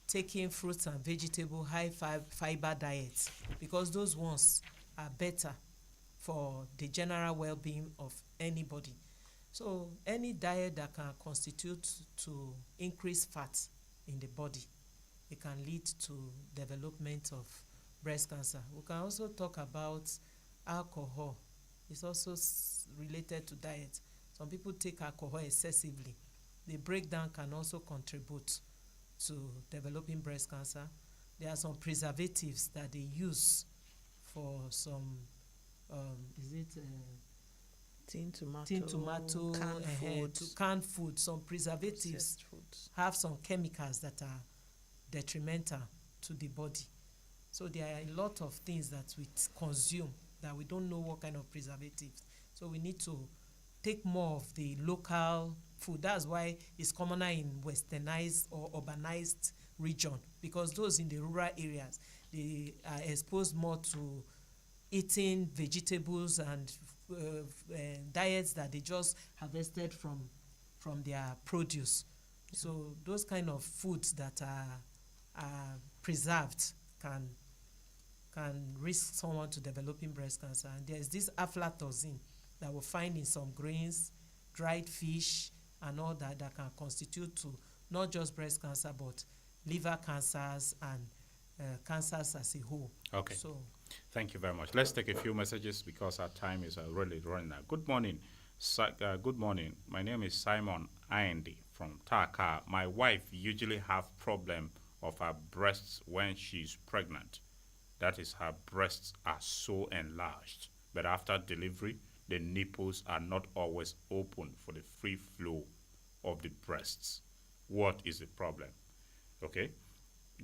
taking fruits and vegetable high fiber diets, because those ones are better for the general well-being of anybody. So any diet that can constitute to increase fat in the body, it can lead to development of breast cancer. We can also talk about alcohol. It's also related to diet. Some people take alcohol excessively. The breakdown can also contribute to developing breast cancer. There are some preservatives that they use for some, tin tomato, canned food. Some preservatives have some chemicals that are detrimental to the body. So there are a lot of things that we consume that we don't know what kind of preservatives. So we need to take more of the local food. That's why it's commoner in westernized or urbanized region, because those in the rural areas, they are exposed more to eating vegetables and diets that they just harvested from their produce. So those kind of foods that are preserved can risk someone to developing breast cancer. And there's this aflatoxin that we'll find in some grains, dried fish, and all that can constitute to not just breast cancer but liver cancers and cancers as a whole. Okay. So thank you very much. Let's take a few messages because our time is really running out. Good morning. Good morning. My name is Simon Andy from Taka. My wife usually have problem of her breasts when she's pregnant. That is, her breasts are so enlarged, but after delivery, the nipples are not always open for the free flow of the breasts. What is the problem? Okay.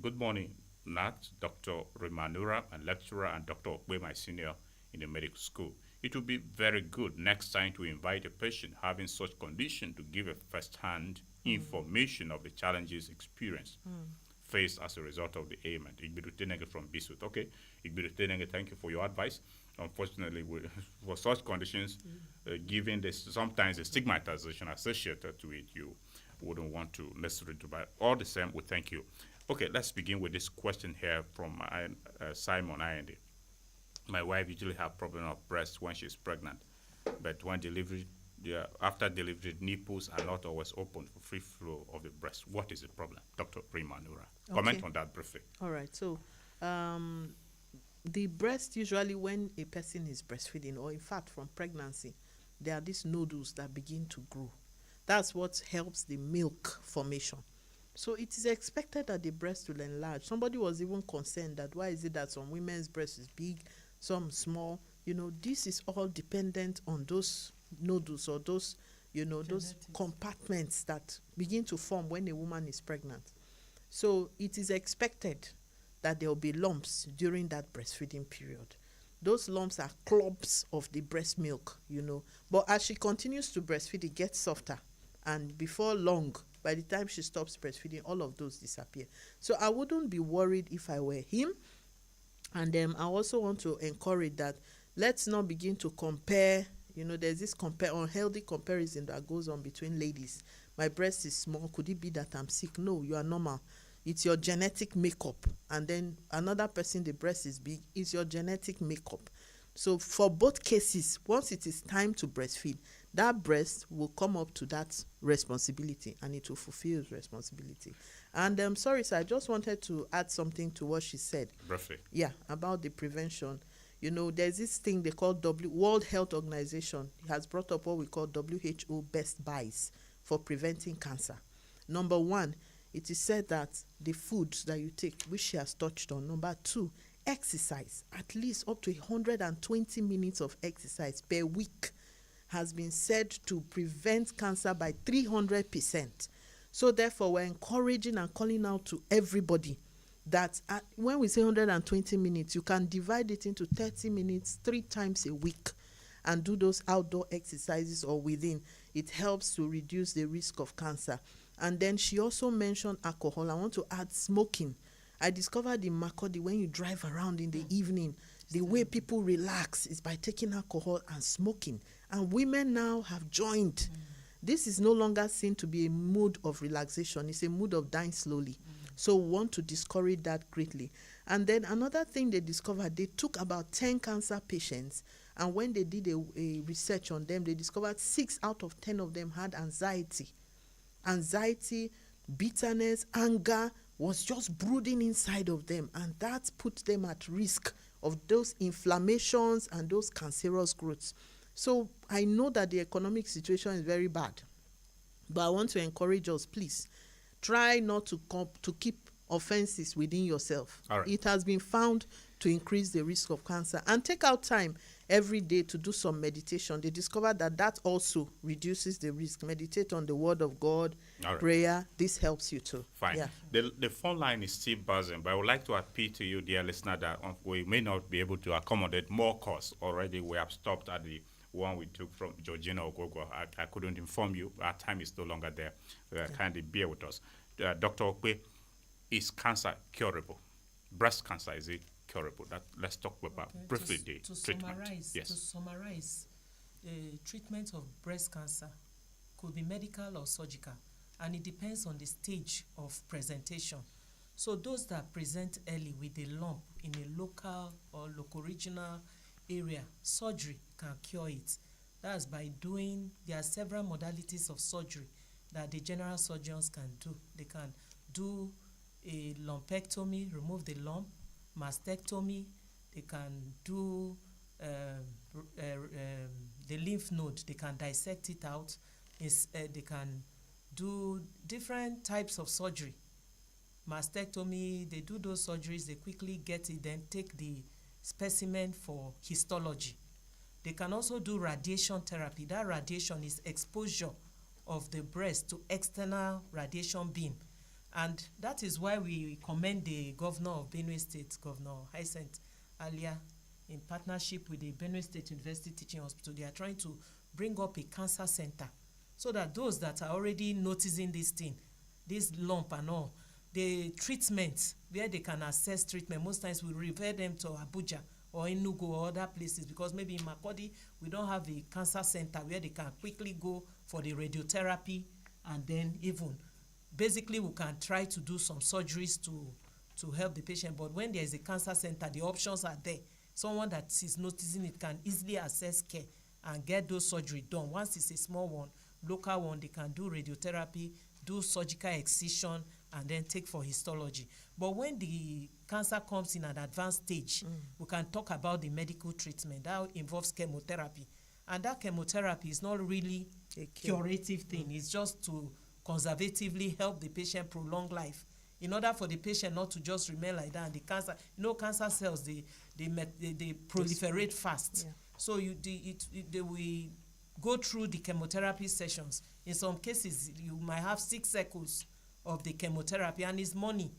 Good morning, Nat, Dr. Rimanura, and lecturer, and Dr. Okwe, my senior in the medical school. It would be very good next time to invite a patient having such condition to give a first-hand information of the challenges experienced faced as a result of the ailment. Igbirutenenge from Bisut. Okay, Igbirutenenge, thank you for your advice. Unfortunately, for such conditions, given sometimes the stigmatization associated to it, you wouldn't want to necessarily do. But all the same, we thank you. Okay, let's begin with this question here from Simon Ayende. My wife usually have problem of breast when she's pregnant, but when delivery, after delivery, nipples are not always open for free flow of the breast. What is the problem? Dr. Rimanura, comment on that briefly. All right, so the breast, usually when a person is breastfeeding, or in fact from pregnancy, there are these nodules that begin to grow. That's what helps the milk formation. So it is expected that the breast will enlarge. Somebody was even concerned that why is it that some women's breast is big, some small? This is all dependent on those nodules or those, those compartments that begin to form when a woman is pregnant. So it is expected that there will be lumps during that breastfeeding period. Those lumps are clumps of the breast milk, But as she continues to breastfeed, it gets softer. And before long, by the time she stops breastfeeding, all of those disappear. So I wouldn't be worried if I were him. And I also want to encourage that let's not begin to compare. There's this unhealthy comparison that goes on between ladies. My breast is small. Could it be that I'm sick? No, you are normal. It's your genetic makeup. And then another person, the breast is big. It's your genetic makeup. So for both cases, once it is time to breastfeed, that breast will come up to that responsibility and it will fulfill its responsibility. And I'm sorry, sir, I just wanted to add something to what she said. Briefly. Yeah, about the prevention. There's this thing they call World Health Organization. It has brought up what we call WHO best buys for preventing cancer. Number one, it is said that the foods that you take, which she has touched on. Number two, exercise, at least up to 120 minutes of exercise per week has been said to prevent cancer by 300%. So therefore, we're encouraging and calling out to everybody that when we say 120 minutes, you can divide it into 30 minutes 3 times a week and do those outdoor exercises or within. It helps to reduce the risk of cancer. And then she also mentioned alcohol. I want to add smoking. I discovered in Makurdi, when you drive around in the evening, the way people relax is by taking alcohol and smoking. And women now have joined. This is no longer seen to be a mood of relaxation. It's a mood of dying slowly. So we want to discourage that greatly. And then another thing they discovered, they took about 10 cancer patients And when they did a research on them, they discovered 6 out of 10 of them had anxiety. Anxiety, bitterness, anger was just brooding inside of them, and that put them at risk of those inflammations and those cancerous growths. So I know that the economic situation is very bad, but I want to encourage us, please, try not to keep offenses within yourself. All right. It has been found to increase the risk of cancer. And take out time every day to do some meditation. They discovered that that also reduces the risk. Meditate on the word of God, All right. prayer. This helps you too. Fine. Yeah. The phone line is still buzzing, but I would like to appeal to you, dear listener, that we may not be able to accommodate more calls. Already we have stopped at the one we took from Georgina Ogogo. I couldn't inform you. Our time is no longer there. Kindly bear with us. Dr. Okwe, is cancer curable? Breast cancer, is it curable? Let's talk about briefly the treatment. To summarize, treatment of breast cancer could be medical or surgical, and it depends on the stage of presentation. So those that present early with a lump in a local or local regional area, surgery can cure it. That's by doing, there are several modalities of surgery that the general surgeons can do. They can do a lumpectomy, remove the lump, mastectomy. They can do the lymph node, they can dissect it out. They can do different types of surgery. Mastectomy, they do those surgeries, they quickly get it, then take the specimen for histology. They can also do radiation therapy. That radiation is exposure of the breast to external radiation beam. And that is why we commend the governor of Benue State, Governor Hyacinth Alia, in partnership with the Benue State University Teaching Hospital. They are trying to bring up a cancer center so that those that are already noticing this thing, this lump and all, the treatment, where they can access treatment, most times we refer them to Abuja or Enugu or other places, because maybe in Makodi we don't have a cancer center where they can quickly go for the radiotherapy, and then even basically we can try to do some surgeries to help the patient. But when there is a cancer center, the options are there. Someone that is noticing it can easily access care and get those surgery done. Once it's a small one, local one, they can do radiotherapy, do surgical excision, and then take for histology. But when the cancer comes in an advanced stage, we can talk about the medical treatment. That involves chemotherapy. And that chemotherapy is not really a curative thing. It's just to conservatively help the patient prolong life, in order for the patient not to just remain like that. And the cancer, cancer cells, they proliferate fast. Yeah. So they will go through the chemotherapy sessions. In some cases, you might have 6 cycles of the chemotherapy, and it's money.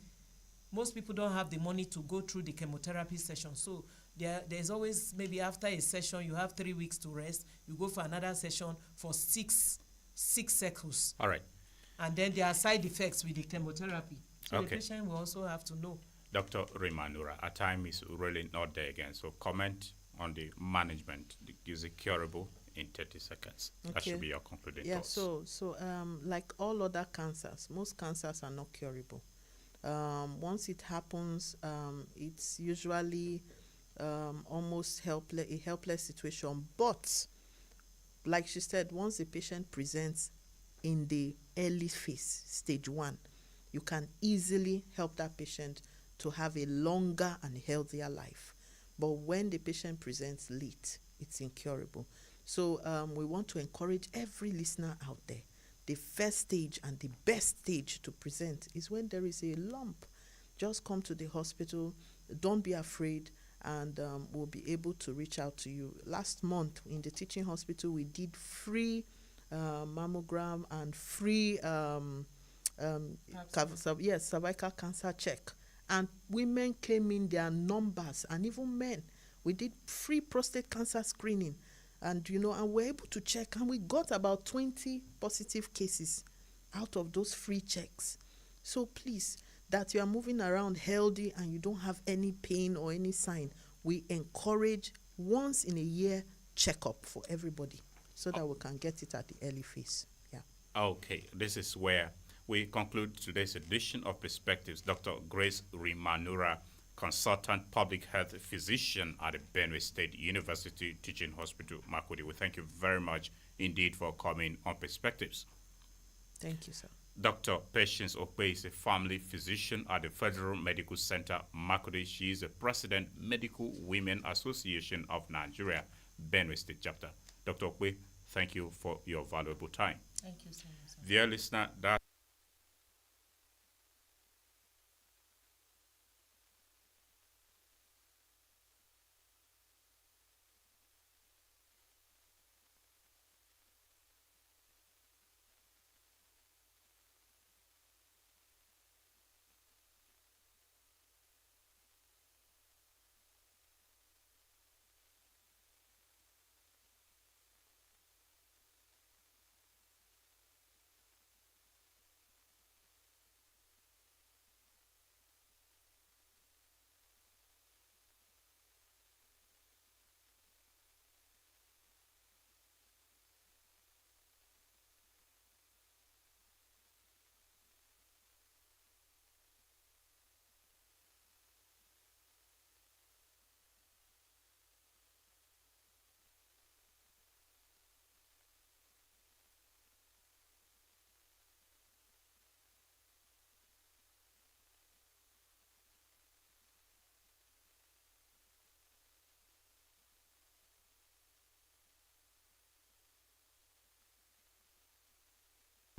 Most people don't have the money to go through the chemotherapy session. So there's always, maybe after a session, you have 3 weeks to rest. You go for another session for six cycles. All right. And then there are side effects with the chemotherapy. So okay. The patient will also have to know. Dr. Rimanura, our time is really not there again. So comment on the management. Is it curable in 30 seconds? Okay. That should be your concluding thoughts. So like all other cancers, most cancers are not curable. Once it happens, it's usually almost a helpless situation. But like she said, once the patient presents in the early phase, stage 1, you can easily help that patient to have a longer and healthier life. But when the patient presents late, it's incurable. So we want to encourage every listener out there. The first stage and the best stage to present is when there is a lump. Just come to the hospital. Don't be afraid, and we'll be able to reach out to you. Last month in the teaching hospital, we did free mammogram and free cervical cancer check. And women came in their numbers, and even men. We did free prostate cancer screening. And we're able to check, and we got about 20 positive cases out of those free checks. So please, that you are moving around healthy and you don't have any pain or any sign, we encourage once in a year checkup for everybody so that we can get it at the early phase. Yeah. Okay, this is where we conclude today's edition of Perspectives. Dr. Grace Rimanura, consultant public health physician at the Benue State University Teaching Hospital, Makurdi. We thank you very much indeed for coming on Perspectives. Thank you, sir. Dr. Patience Okpe is a family physician at the Federal Medical Center, Makurdi. She is the President, Medical Women Association of Nigeria, Benue State Chapter. Dr. Okpe, thank you for your valuable time. Thank you so much, sir. Dear listener, that